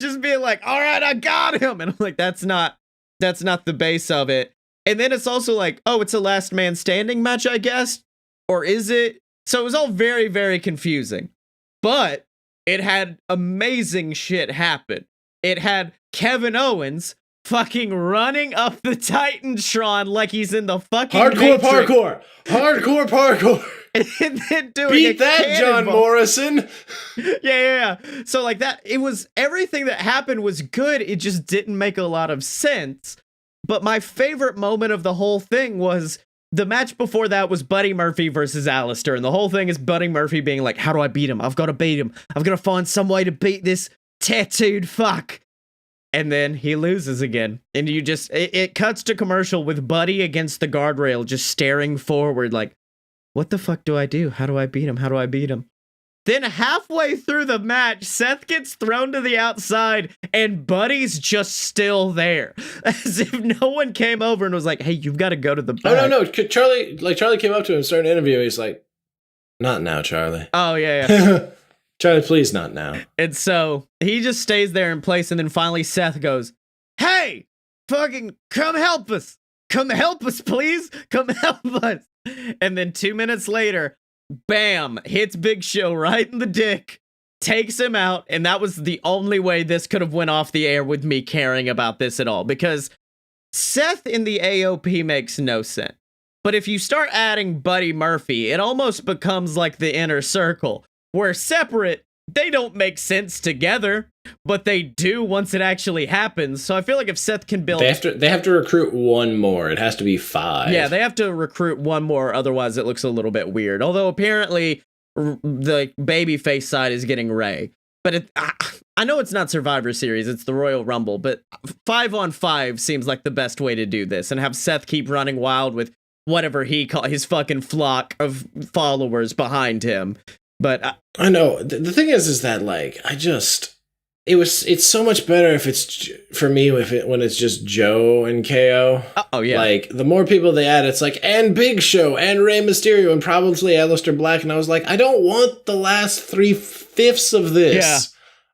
Just being like, all right, I got him. And I'm like, that's not the base of it. And then it's also like, oh, it's a last man standing match, I guess. Or is it? So it was all very, very confusing. But it had amazing shit happen. It had Kevin Owens fucking running up the Titantron like he's in the fucking
Hardcore parkour.
And then doing
Beat that, John Morrison.
Yeah. So like that, it was, everything that happened was good. It just didn't make a lot of sense. But my favorite moment of the whole thing was the match before that was Buddy Murphy versus Alistair. And the whole thing is Buddy Murphy being like, how do I beat him? I've got to beat him. I've got to find some way to beat this tattooed fuck. And then he loses again. And you just, it cuts to commercial with Buddy against the guardrail, just staring forward like, what the fuck do I do? How do I beat him? How do I beat him? Then halfway through the match, Seth gets thrown to the outside and Buddy's just still there. As if no one came over and was like, hey, you've got to go to the back.
Oh, no. Charlie came up to him and started an interview. He's like, not now, Charlie.
Oh, yeah.
Charlie, please, not now.
And so he just stays there in place. And then finally Seth goes, hey, fucking come help us. Come help us, please. Come help us. And then 2 minutes later, bam, hits Big Show right in the dick, takes him out. And that was the only way this could have went off the air with me caring about this at all, because Seth in the AOP makes no sense. But if you start adding Buddy Murphy, it almost becomes like the Inner Circle, where separate, they don't make sense together, but they do once it actually happens. So I feel like if Seth can build...
They have to recruit one more. It has to be 5.
Yeah, they have to recruit one more, otherwise it looks a little bit weird. Although apparently the babyface side is getting Ray. But I know it's not Survivor Series, it's the Royal Rumble, but 5-on-5 seems like the best way to do this, and have Seth keep running wild with whatever he calls his fucking flock of followers behind him. But
I know the thing is that like it's so much better if it's for me when it's just Joe and KO.
Oh yeah,
like the more people they add, it's like and Big Show and Rey Mysterio and probably Aleister Black, and I was like, I don't want the last 3/5 of this.
Yeah.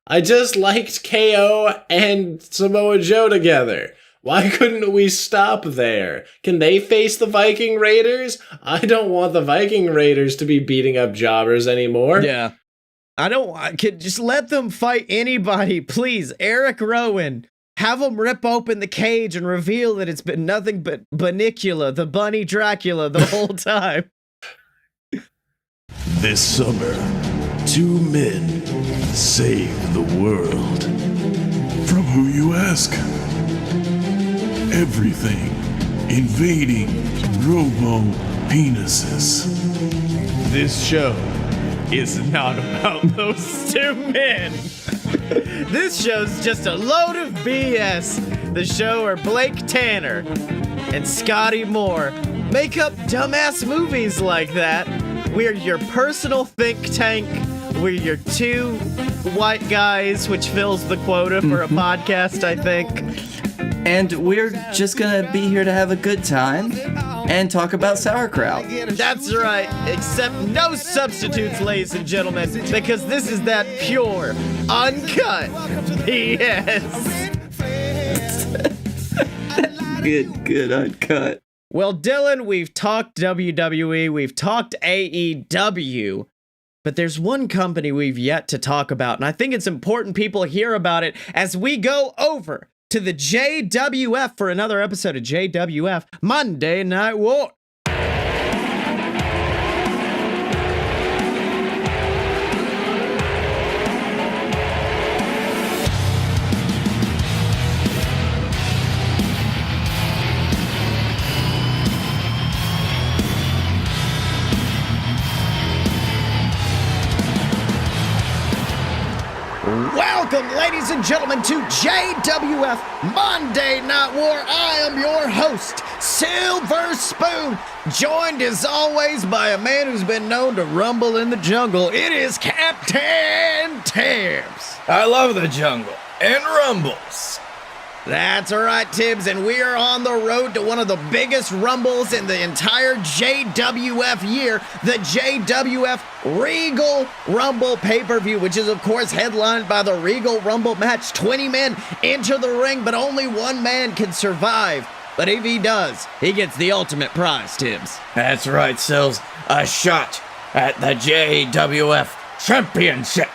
I just liked KO and Samoa Joe together. Why couldn't we stop there? Can they face the Viking Raiders? I don't want the Viking Raiders to be beating up jobbers anymore.
Yeah. I could just let them fight anybody, please. Eric Rowan, have them rip open the cage and reveal that it's been nothing but Bunnicula, the bunny Dracula, the whole time.
This summer, 2 men save the world. From who you ask? Everything invading robo penises.
This show is not about those 2 men. This show's just a load of BS. The show are Blake Tanner and Scottye Moore make up dumbass movies like that. We're your personal think tank. We're your 2 white guys, which fills the quota for a podcast, I think.
And we're just gonna be here to have a good time and talk about sauerkraut.
That's right, except no substitutes, ladies and gentlemen, because this is that pure, uncut BS.
Good, uncut.
Well, Dylan, we've talked WWE, we've talked AEW, but there's one company we've yet to talk about, and I think it's important people hear about it as we go over to the JWF for another episode of JWF Monday Night War. Welcome, ladies and gentlemen, to JWF Monday Night War. I am your host, Silver Spoon, joined as always by a man who's been known to rumble in the jungle. It is Captain Tibbs.
I love the jungle and rumbles.
That's right, Tibbs, and we are on the road to one of the biggest rumbles in the entire JWF year, the JWF Regal Rumble pay-per-view, which is, of course, headlined by the Regal Rumble match. 20 men enter the ring, but only one man can survive. But if he does, he gets the ultimate prize, Tibbs.
That's right, Sills. A shot at the JWF Championship.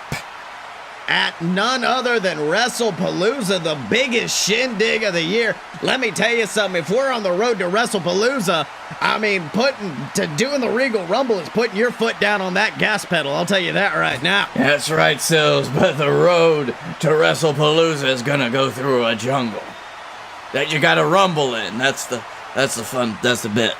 At none other than WrestlePalooza, the biggest shindig of the year. Let me tell you something, if we're on the road to WrestlePalooza, I mean, doing the Regal Rumble is putting your foot down on that gas pedal, I'll tell you that right now.
That's right, Sills, but the road to WrestlePalooza is gonna go through a jungle that you gotta rumble in. That's the bit.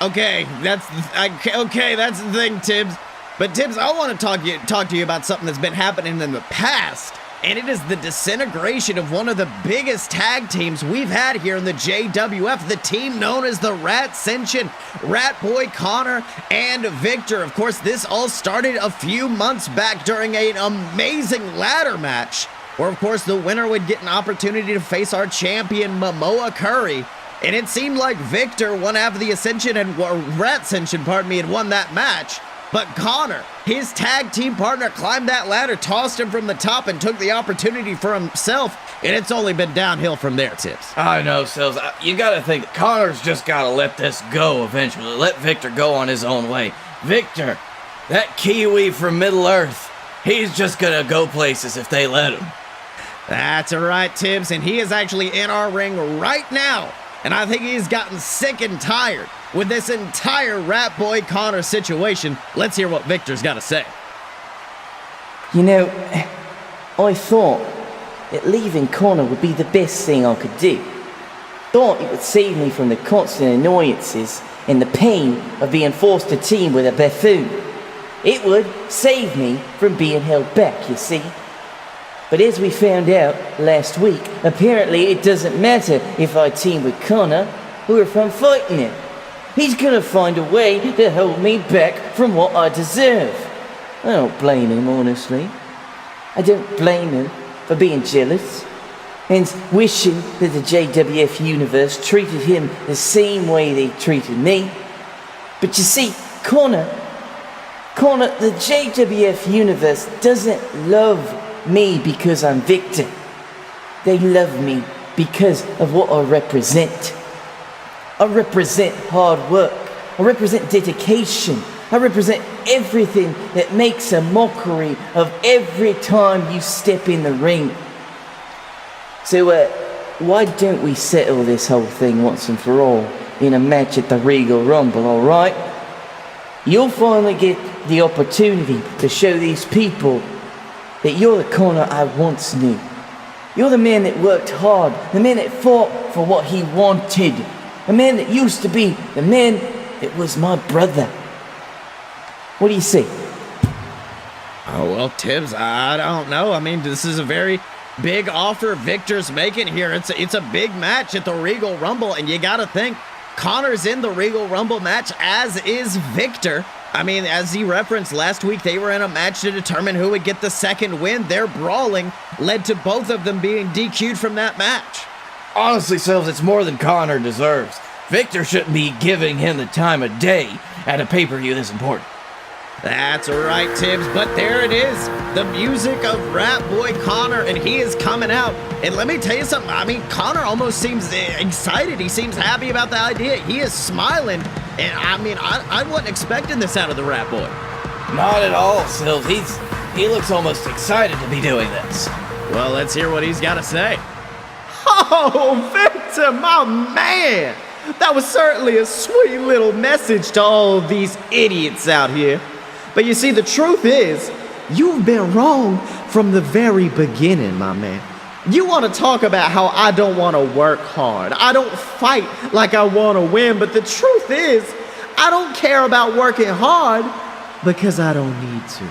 Okay, that's the thing, Tibbs. But Tibbs, I want to talk to you about something that's been happening in the past, and it is the disintegration of one of the biggest tag teams we've had here in the JWF, the team known as the Rat-Sensation, Rat Boy Connor and Victor. Of course, this all started a few months back during an amazing ladder match, where, of course, the winner would get an opportunity to face our champion, Mamoa Curry. And it seemed like Victor, one half of the Rat-Sensation, had won that match. But Connor, his tag team partner, climbed that ladder, tossed him from the top, and took the opportunity for himself. And it's only been downhill from there, Tibbs.
I know, Sills. You gotta think, Connor's just gotta let this go eventually. Let Victor go on his own way. Victor, that Kiwi from Middle-earth, he's just gonna go places if they let him.
That's right, Tibbs, and he is actually in our ring right now. And I think he's gotten sick and tired with this entire Rat Boy Connor situation. Let's hear what Victor's got to say.
You know, I thought that leaving Connor would be the best thing I could do. Thought it would save me from the constant annoyances and the pain of being forced to team with a buffoon. It would save me from being held back, you see. But as we found out last week, apparently it doesn't matter if I team with Connor or if I'm fighting him. He's gonna find a way to hold me back from what I deserve. I don't blame him, honestly. I don't blame him for being jealous and wishing that the JWF universe treated him the same way they treated me. But you see, Connor, the JWF universe doesn't love me because I'm Victor. They love me because of what I represent. I represent hard work. I represent dedication. I represent everything that makes a mockery of every time you step in the ring. So, why don't we settle this whole thing once and for all in a match at the Regal Rumble, alright? You'll finally get the opportunity to show these people that you're the Connor I once knew. You're the man that worked hard, the man that fought for what he wanted, the man that used to be the man that was my brother. What do you say?
Oh, well, Tibbs, I don't know. I mean, this is a very big offer Victor's making here. It's a big match at the Regal Rumble, and you gotta think, Connor's in the Regal Rumble match, as is Victor. I mean, as he referenced last week, they were in a match to determine who would get the second win. Their brawling led to both of them being DQ'd from that match.
Honestly, Sills, it's more than Connor deserves. Victor shouldn't be giving him the time of day at a pay-per-view this important.
That's right, Tibbs, but there it is. The music of Rat Boy Connor, and he is coming out. And let me tell you something. I mean, Connor almost seems excited. He seems happy about the idea. He is smiling. And I mean, I wasn't expecting this out of the Rat Boy.
Not at all, Sills. He looks almost excited to be doing this.
Well, let's hear what he's got to say. Oh, Victor, my man. That was certainly a sweet little message to all of these idiots out here. But you see, the truth is, you've been wrong from the very beginning, my man. You want to talk about how I don't want to work hard. I don't fight like I want to win. But the truth is, I don't care about working hard because I don't need to.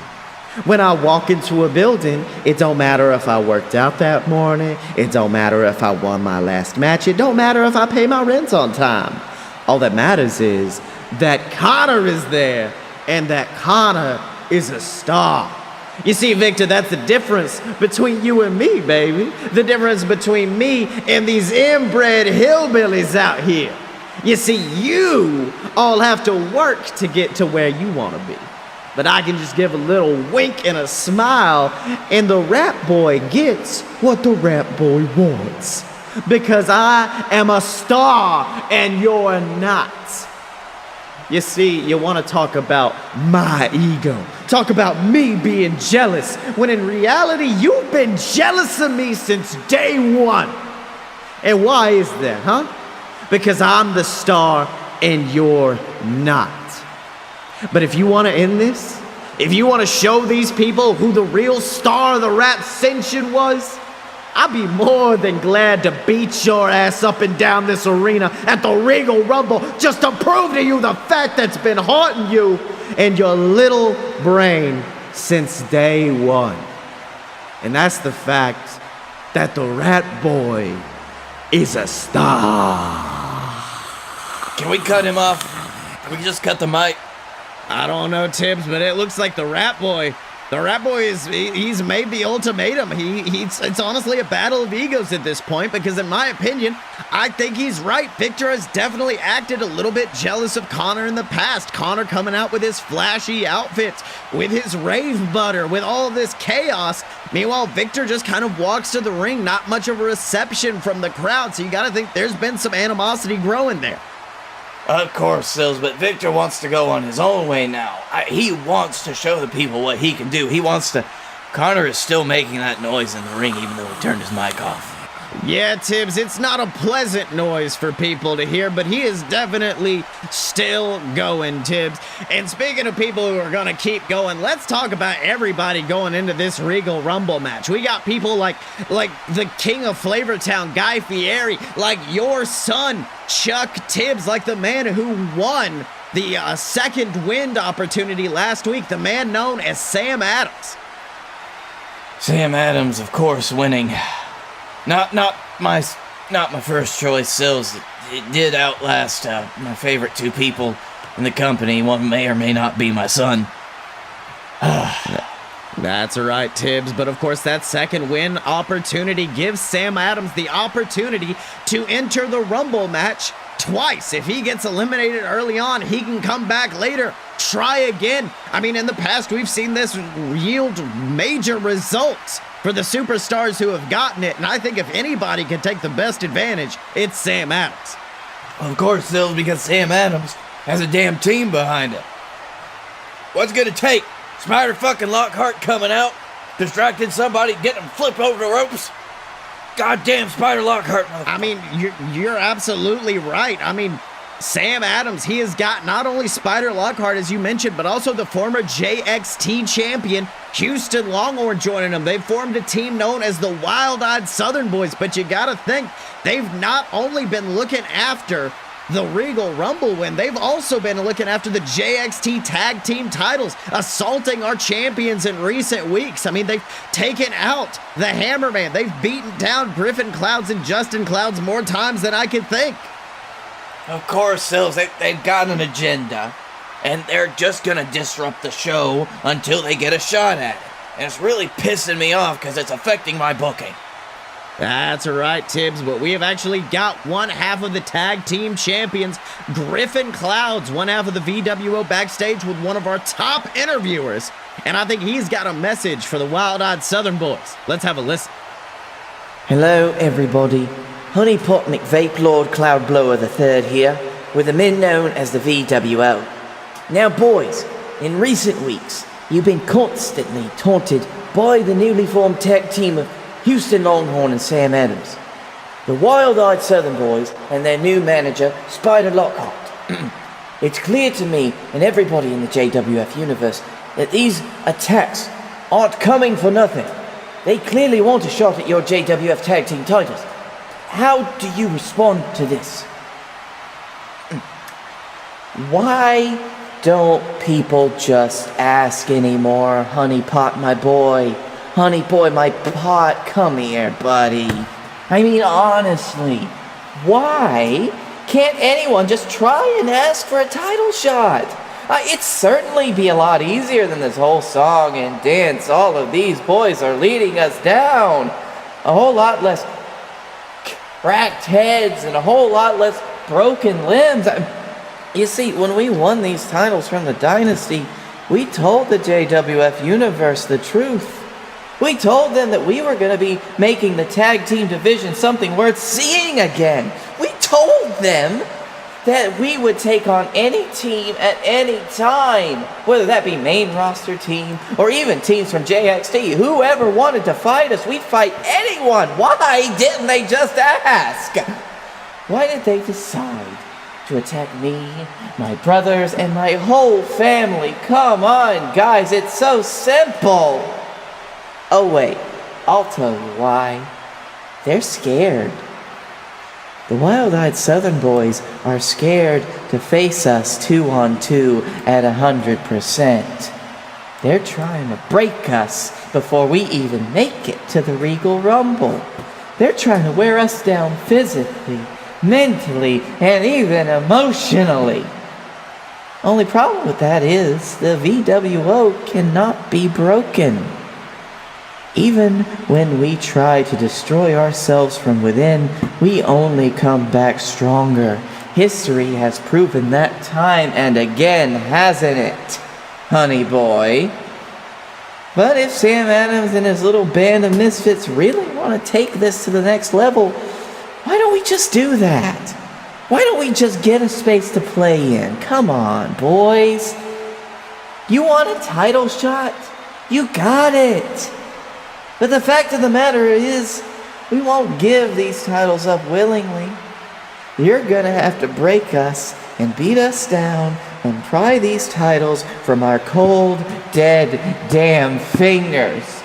When I walk into a building, it don't matter if I worked out that morning. It don't matter if I won my last match. It don't matter if I pay my rent on time. All that matters is that Connor is there, and that Connor is a star. You see, Victor, that's the difference between you and me, baby. The difference between me and these inbred hillbillies out here. You see, you all have to work to get to where you want to be. But I can just give a little wink and a smile, and the rap boy gets what the rap boy wants. Because I am a star and you're not. You see, you want to talk about my ego. Talk about me being jealous, when in reality, you've been jealous of me since day one. And why is that, huh? Because I'm the star and you're not. But if you want to end this, if you want to show these people who the real star of the rap ascension was, I'd be more than glad to beat your ass up and down this arena at the Regal Rumble just to prove to you the fact that's been haunting you and your little brain since day one. And that's the fact that the Rat Boy is a star.
Can we cut him off? Can we just cut the mic?
I don't know, Tibbs, but it looks like the Rat Boy he's made the ultimatum. It's honestly a battle of egos at this point, because in my opinion, I think he's right. Victor has definitely acted a little bit jealous of Connor in the past. Connor coming out with his flashy outfits, with his rave butter, with all this chaos. Meanwhile, Victor just kind of walks to the ring, not much of a reception from the crowd, so you gotta think there's been some animosity growing there.
Of course, Sills, but Victor wants to go on his own way now. He wants to show the people what he can do. Connor is still making that noise in the ring, even though he turned his mic off.
Yeah, Tibbs, it's not a pleasant noise for people to hear, but he is definitely still going, Tibbs. And speaking of people who are going to keep going, let's talk about everybody going into this Regal Rumble match. We got people like the King of Flavortown, Guy Fieri, like your son, Chuck Tibbs, like the man who won the second wind opportunity last week, the man known as Sam Adams.
Sam Adams, of course, winning. Not my first choice, Sills. It did outlast my favorite two people in the company. One may or may not be my son.
That's right, Tibbs. But of course, that second win opportunity gives Sam Adams the opportunity to enter the Rumble match twice. If he gets eliminated early on, he can come back later, try again. I mean, in the past, we've seen this yield major results for the superstars who have gotten it, and I think if anybody can take the best advantage, it's Sam Adams.
Of course, Sills, because Sam Adams has a damn team behind him. What's it gonna take? Spider fucking Lockhart coming out, distracting somebody, getting them flipped over the ropes? Goddamn Spider Lockhart, motherfucker.
I mean, you're absolutely right. I mean, Sam Adams, he has got not only Spider Lockhart, as you mentioned, but also the former JXT champion, Houston Longhorn, joining him. They've formed a team known as the Wild-Eyed Southern Boys, but you gotta think, they've not only been looking after the Regal Rumble win, they've also been looking after the JXT tag team titles, assaulting our champions in recent weeks. I mean, they've taken out the Hammerman. They've beaten down Griffin Clouds and Justin Clouds more times than I could think.
Of course, Sills, they've got an agenda, and they're just gonna disrupt the show until they get a shot at it. And it's really pissing me off because it's affecting my booking.
That's right, Tibbs, but we have actually got one half of the tag team champions, Griffin Clouds, one half of the VWO backstage with one of our top interviewers. And I think he's got a message for the Wild-Eyed Southern Boys. Let's have a listen.
Hello, everybody. Honey Pot McVape Lord Cloudblower III here, with the men known as the VWO. Now, boys, in recent weeks, you've been constantly taunted by the newly formed tag team of Houston Longhorn and Sam Adams, the Wild-Eyed Southern Boys, and their new manager, Spider Lockhart. It's clear to me and everybody in the JWF universe that these attacks aren't coming for nothing. They clearly want a shot at your JWF tag team titles. How do you respond to this? Why don't people just ask anymore? Honey Pot, my boy. Honey boy, my pot. Come here, buddy. I mean, honestly, why can't anyone just try and ask for a title shot? It'd certainly be a lot easier than this whole song and dance. All of these boys are leading us down. A whole lot less cracked heads and a whole lot less broken limbs. You see, when we won these titles from the Dynasty, we told the JWF Universe the truth. We told them that we were going to be making the tag team division something worth seeing again. We told them that we would take on any team at any time, whether that be main roster team or even teams from JXT. Whoever wanted to fight us, we'd fight anyone. Why didn't they just ask? Why did they decide to attack me, my brothers, and my whole family? Come on, guys, it's so simple. Oh wait, I'll tell you why. They're scared. The Wild-Eyed Southern Boys are scared to face us 2-on-2 at 100%. They're trying to break us before we even make it to the Regal Rumble. They're trying to wear us down physically, mentally, and even emotionally. Only problem with that is the VWO cannot be broken. Even when we try to destroy ourselves from within, we only come back stronger. History has proven that time and again, hasn't it, honey boy? But if Sam Adams and his little band of misfits really want to take this to the next level, why don't we just do that? Why don't we just get a space to play in? Come on, boys. You want a title shot? You got it. But the fact of the matter is, we won't give these titles up willingly. You're gonna have to break us and beat us down and pry these titles from our cold, dead, damn fingers.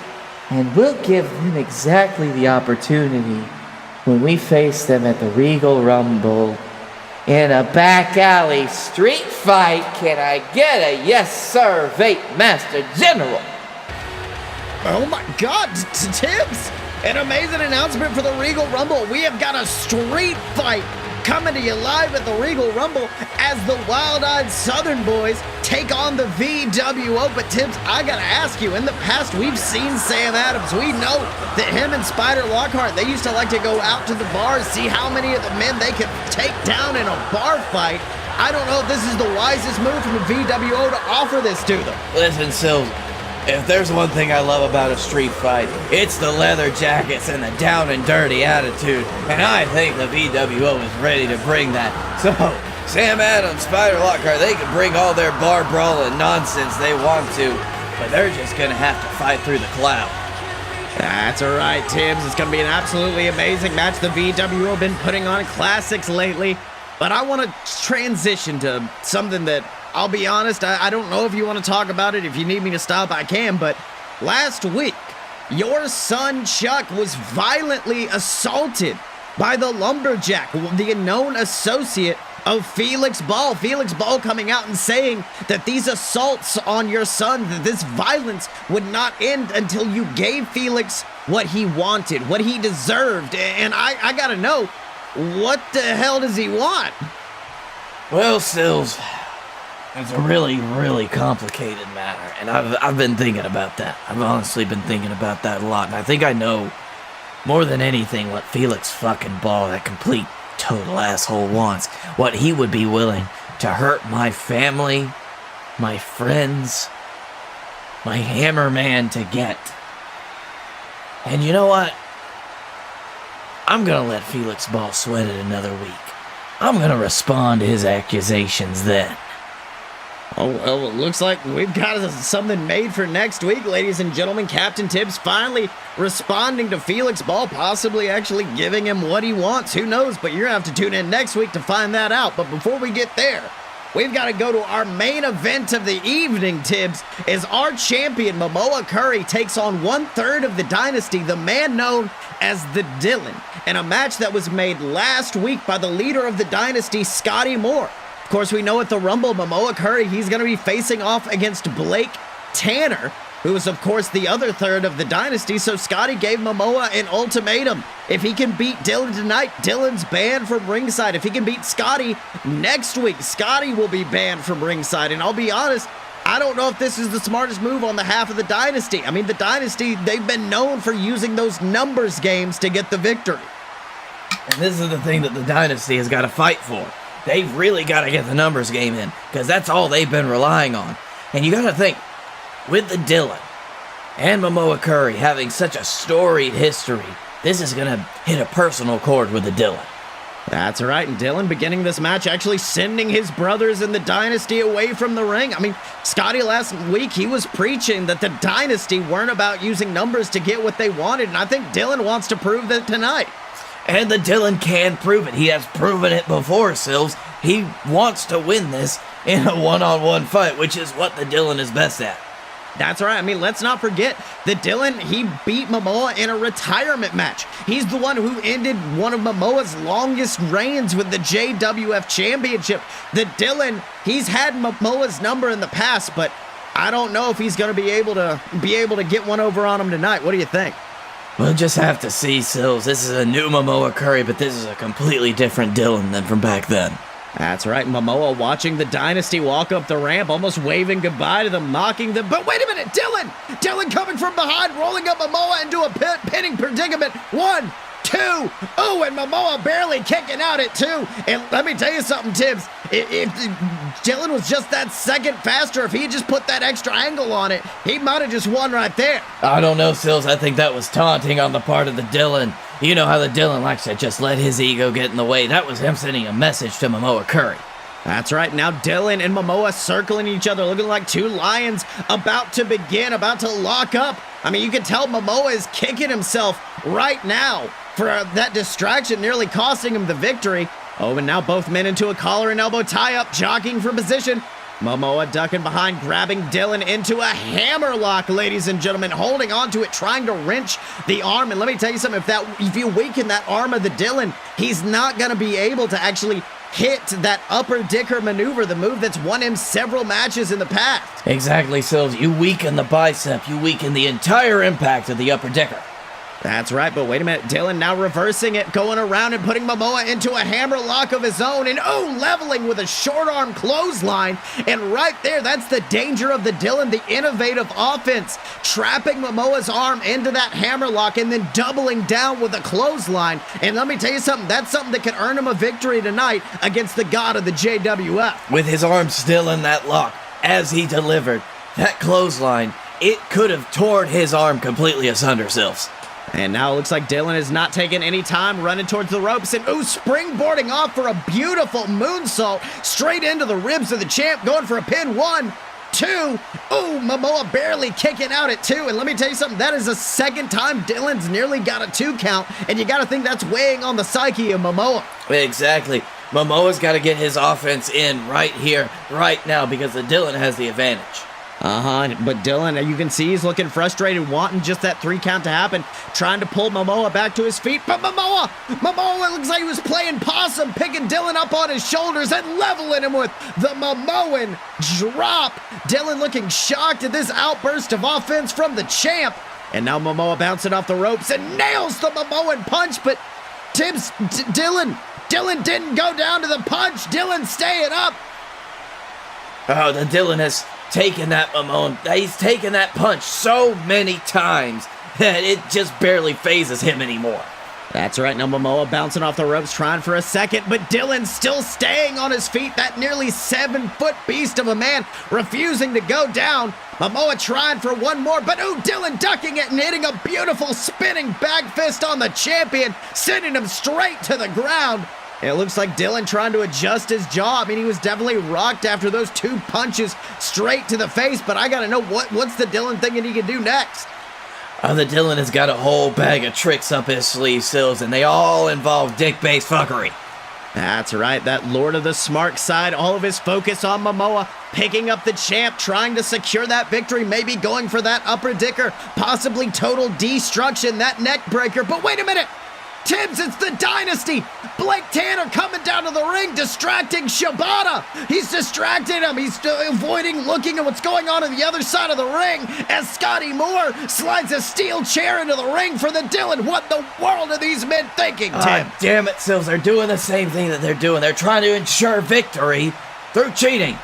And we'll give them exactly the opportunity when we face them at the Regal Rumble. In a back alley street fight, can I get a yes sir, Vape Master General?
Oh my God, Tibbs! An amazing announcement for the Regal Rumble. We have got a street fight coming to you live at the Regal Rumble as the Wild-Eyed Southern Boys take on the VWO. But Tibbs, I gotta ask you, in the past we've seen Sam Adams. We know that him and Spider Lockhart, they used to like to go out to the bars, see how many of the men they could take down in a bar fight. I don't know if this is the wisest move from the VWO to offer this to them.
Listen, Sills, if there's one thing I love about a street fight, it's the leather jackets and the down and dirty attitude. And I think the VWO is ready to bring that. So, Sam Adams, Spider Lockhart, they can bring all their bar brawl and nonsense they want to, but they're just gonna have to fight through the cloud.
That's alright, Tibbs. It's gonna be an absolutely amazing match. The VWO have been putting on classics lately, but I want to transition to something that, I'll be honest, I don't know if you want to talk about it. If you need me to stop, I can. But last week, your son Chuck was violently assaulted by the Lumberjack, the known associate of Felix Ball. Felix Ball coming out and saying that these assaults on your son, that this violence would not end until you gave Felix what he wanted, what he deserved. And I gotta know, what the hell does he want?
Well, Sills, it's a really, really complicated matter, and I've been thinking about that. I've honestly been thinking about that a lot, and I think I know more than anything what Felix fucking Ball, that complete total asshole, wants. What he would be willing to hurt my family, my friends, my Hammerman to get. And you know what? I'm gonna let Felix Ball sweat it another week. I'm gonna respond to his accusations then.
Oh, well, it looks like we've got something made for next week, ladies and gentlemen. Captain Tibbs finally responding to Felix Ball, possibly actually giving him what he wants. Who knows? But you're going to have to tune in next week to find that out. But before we get there, we've got to go to our main event of the evening, Tibbs, as our champion, Mamoa Curry, takes on 1/3 of the Dynasty, the man known as the Dylan, in a match that was made last week by the leader of the Dynasty, Scottye Moore. Of course, we know at the Rumble, Mamoa Curry, he's going to be facing off against Blake Tanner, who is, of course, the other third of the dynasty. So Scottye gave Mamoa an ultimatum. If he can beat Dylan tonight, Dylan's banned from ringside. If he can beat Scottye next week, Scottye will be banned from ringside. And I'll be honest, I don't know if this is the smartest move on the half of the dynasty. I mean, the dynasty, they've been known for using those numbers games to get the victory.
And this is the thing that the dynasty has got to fight for. They've really got to get the numbers game in, because that's all they've been relying on. And you got to think, with the Dylan and Mamoa Curry having such a storied history, this is going to hit a personal chord with the Dylan.
That's right, and Dylan beginning this match actually sending his brothers in the dynasty away from the ring. I mean, Scottye last week, he was preaching that the dynasty weren't about using numbers to get what they wanted, and I think Dylan wants to prove that tonight.
And the Dylan can prove it. He has proven it before, Silves. He wants to win this in a one-on-one fight, which is what the Dylan is best at.
That's right. I mean, let's not forget that Dylan, he beat Mamoa in a retirement match. He's the one who ended one of Mamoa's longest reigns with the JWF Championship. The Dylan, he's had Mamoa's number in the past, but I don't know if he's going to be able to get one over on him tonight. What do you think?
We'll just have to see, Sills. This is a new Mamoa Curry, but this is a completely different Dylan than from back then.
That's right, Mamoa watching the dynasty walk up the ramp, almost waving goodbye to them, mocking them. But wait a minute, Dylan! Dylan coming from behind, rolling up Mamoa into a pinning predicament. 1, 2, oh, and Mamoa barely kicking out at 2. And let me tell you something, Tibbs. If Dylan was just that second faster, if he just put that extra angle on it, he might have just won right there.
I don't know, Sills. I think that was taunting on the part of the Dylan. You know how the Dylan likes to just let his ego get in the way. That was him sending a message to Mamoa Curry.
That's right. Now Dylan and Mamoa circling each other, looking like two lions about to begin, about to lock up. I mean, you can tell Mamoa is kicking himself right now for that distraction, nearly costing him the victory. Oh, and now both men into a collar and elbow tie-up, jockeying for position. Momoa ducking behind, grabbing Dylan into a hammerlock, ladies and gentlemen, holding on to it, trying to wrench the arm. And let me tell you something, if you weaken that arm of the Dylan, he's not going to be able to actually hit that upper dicker maneuver, the move that's won him several matches in the past.
Exactly, Sills. You weaken the bicep, you weaken the entire impact of the upper dicker.
That's right, but wait a minute. Dylan now reversing it, going around and putting Momoa into a hammer lock of his own, and leveling with a short arm clothesline. And right there, that's the danger of the Dylan, the innovative offense, trapping Momoa's arm into that hammer lock and then doubling down with a clothesline. And let me tell you something, that's something that could earn him a victory tonight against the god of the JWF.
With his arm still in that lock, as he delivered that clothesline, it could have torn his arm completely asunder, Sills.
And now it looks like Dylan is not taking any time, running towards the ropes, and springboarding off for a beautiful moonsault straight into the ribs of the champ, going for a pin. 1, 2, Momoa barely kicking out at 2, and let me tell you something, that is the second time Dylan's nearly got a 2 count, and you gotta think that's weighing on the psyche of Momoa.
Exactly. Momoa's got to get his offense in right here, right now, because the Dylan has the advantage.
But Dylan, you can see he's looking frustrated, wanting just that 3 count to happen, trying to pull Momoa back to his feet. But Momoa, it looks like he was playing possum, picking Dylan up on his shoulders and leveling him with the Momoan drop. Dylan looking shocked at this outburst of offense from the champ. And now Momoa bouncing off the ropes and nails the Momoan punch. But Tibbs, Dylan didn't go down to the punch. Dylan staying up.
Oh, the Dylan has taken that Momoan. He's taken that punch so many times that it just barely phases him anymore.
That's right, now Momoa bouncing off the ropes, trying for a second, but Dylan still staying on his feet, that nearly 7-foot beast of a man refusing to go down. Momoa trying for one more, but Dylan ducking it and hitting a beautiful spinning back fist on the champion, sending him straight to the ground. It looks like Dylan trying to adjust his jaw. I mean, he was definitely rocked after those 2 punches straight to the face, but I gotta know, what's the Dylan thinking he can do next?
The Dylan has got a whole bag of tricks up his sleeve, Sills, and they all involve dick-based fuckery.
That's right, that Lord of the Smart side, all of his focus on Momoa, picking up the champ, trying to secure that victory, maybe going for that upper dicker, possibly total destruction, that neck breaker. But wait a minute! Tibbs, it's the Dynasty. Blake Tanner coming down to the ring, distracting Shibata. He's distracting him. He's avoiding looking at what's going on the other side of the ring as Scottye Moore slides a steel chair into the ring for the Dylan. What in the world are these men thinking, Tim?
Damn it, Sills. They're doing the same thing that they're doing. They're trying to ensure victory through cheating.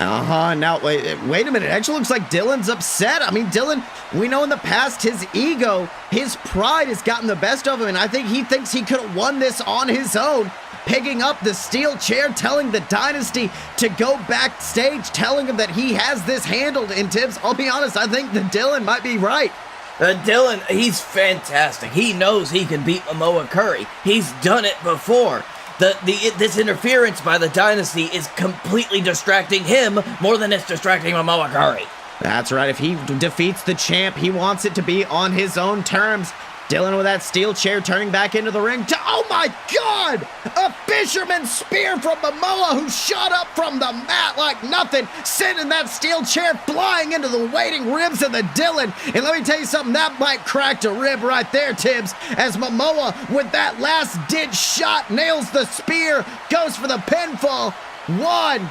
Now, wait a minute. It actually looks like Dylan's upset. I mean, Dylan, we know in the past his ego, his pride has gotten the best of him, and I think he thinks he could have won this on his own. Picking up the steel chair, telling the Dynasty to go backstage, telling him that he has this handled. And Tibbs, I'll be honest, I think the Dylan might be right.
Dylan, he's fantastic. He knows he can beat Mamoa Curry. He's done it before. This interference by the Dynasty is completely distracting him more than it's distracting Mamoa Curry.
That's right. If he defeats the champ, he wants it to be on his own terms. Dylan with that steel chair turning back into the ring. Oh my God! A fisherman spear from Momoa, who shot up from the mat like nothing, sending that steel chair flying into the waiting ribs of the Dylan. And let me tell you something, that might crack a rib right there, Tibbs, as Momoa with that last ditch shot nails the spear, goes for the pinfall. 1,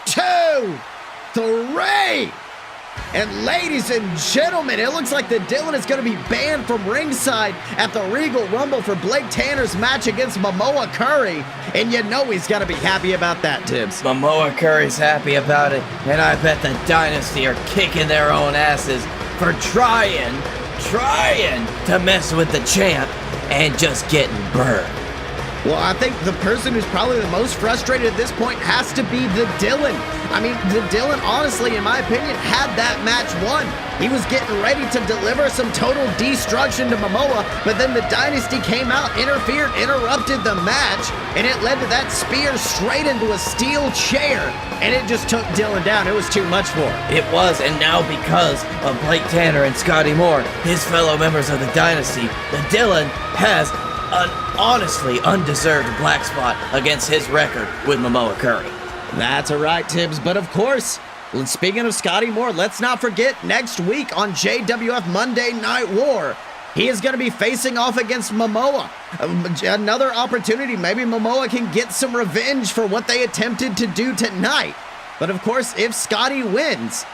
2, 3. And ladies and gentlemen, it looks like the Dylan is going to be banned from ringside at the Regal Rumble for Blake Tanner's match against Mamoa Curry. And you know he's going to be happy about that, Tibbs.
Mamoa Curry's happy about it, and I bet the Dynasty are kicking their own asses for trying to mess with the champ and just getting burned.
Well, I think the person who's probably the most frustrated at this point has to be the Dylan. I mean, the Dylan, honestly, in my opinion, had that match won. He was getting ready to deliver some total destruction to Momoa, but then the Dynasty came out, interfered, interrupted the match, and it led to that spear straight into a steel chair, and it just took Dylan down. It was too much for him.
It was, and now because of Blake Tanner and Scottye Moore, his fellow members of the Dynasty, the Dylan has an honestly undeserved black spot against his record with Mamoa Curry.
That's all right, Tibbs. But of course, speaking of Scottye Moore, let's not forget next week on JWF Monday Night War, he is going to be facing off against Momoa. Another opportunity. Maybe Momoa can get some revenge for what they attempted to do tonight. But of course, if Scottye wins,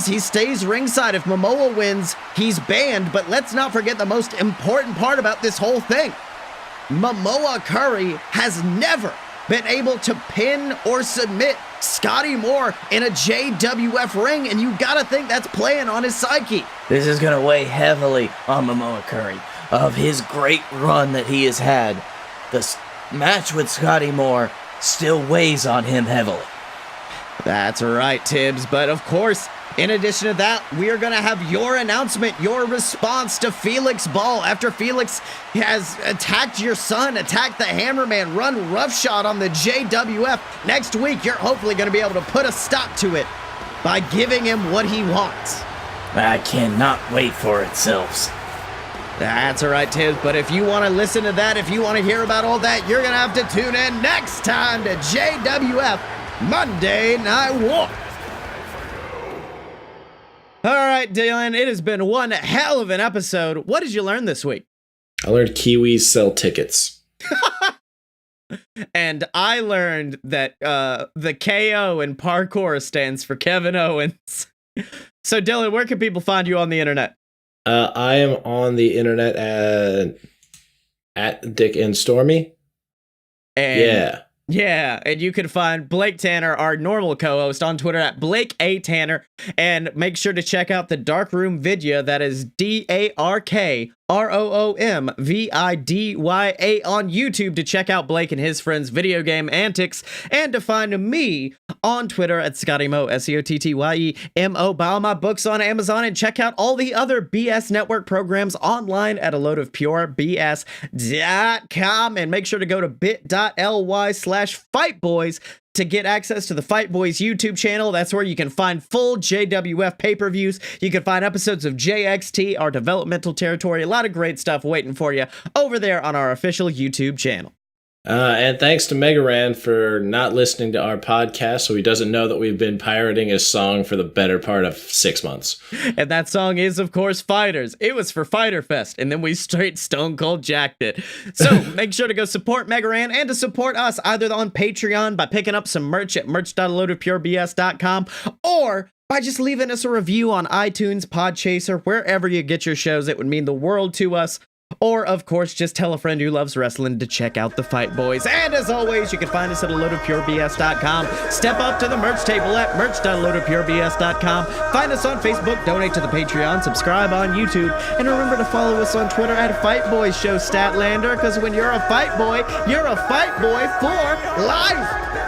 he stays ringside. If Momoa wins, he's banned. But let's not forget the most important part about this whole thing. Mamoa Curry has never been able to pin or submit Scottye Moore in a JWF ring, and you gotta think that's playing on his psyche.
This is gonna weigh heavily on Mamoa Curry. Of his great run that he has had, the match with Scottye Moore still weighs on him heavily.
That's right, Tibbs. But of course, in addition to that, we are going to have your announcement, your response to Felix Ball after Felix has attacked your son, attacked the Hammerman, run roughshod on the JWF. Next week, you're hopefully going to be able to put a stop to it by giving him what he wants.
I cannot wait for it, Silves.
That's all right, Tibbs. But if you want to listen to that, if you want to hear about all that, you're going to have to tune in next time to JWF Monday Night War. All right, Dylan, it has been one hell of an episode. What did you learn this week?
I learned Kiwis sell tickets.
And I learned that the KO in parkour stands for Kevin Owens. So, Dylan, where can people find you on the internet?
I am on the internet at Dick and Stormy.
And yeah, and you can find Blake Tanner, our normal co-host, on Twitter at Blake A. Tanner. And make sure to check out the Darkroom Vidya, that is DARKROOMVIDYA on YouTube, to check out Blake and his friends' video game antics, and to find me on Twitter at Scottye Moore, SCOTTYEMO. Buy all my books on Amazon and check out all the other BS Network programs online at aloadofpurebs.com. And make sure to go to bit.ly/fightboys to get access to the Fight Boys YouTube channel. That's where you can find full JWF pay-per-views. You can find episodes of JXT, our developmental territory. A lot of great stuff waiting for you over there on our official YouTube channel.
And thanks to Megaran for not listening to our podcast, so he doesn't know that we've been pirating his song for the better part of 6 months.
And that song is, of course, Fighters. It was for Fighter Fest, and then we straight stone cold jacked it. So make sure to go support Megaran and to support us either on Patreon by picking up some merch at merch.loadedpurebs.com or by just leaving us a review on iTunes, Podchaser, wherever you get your shows. It would mean the world to us. Or, of course, just tell a friend who loves wrestling to check out the Fight Boys. And as always, you can find us at loadedpurebs.com. Step up to the merch table at merch.loadedpurebs.com. Find us on Facebook, donate to the Patreon, subscribe on YouTube, and remember to follow us on Twitter at Fight Boys Show Statlander, because when you're a Fight Boy for life.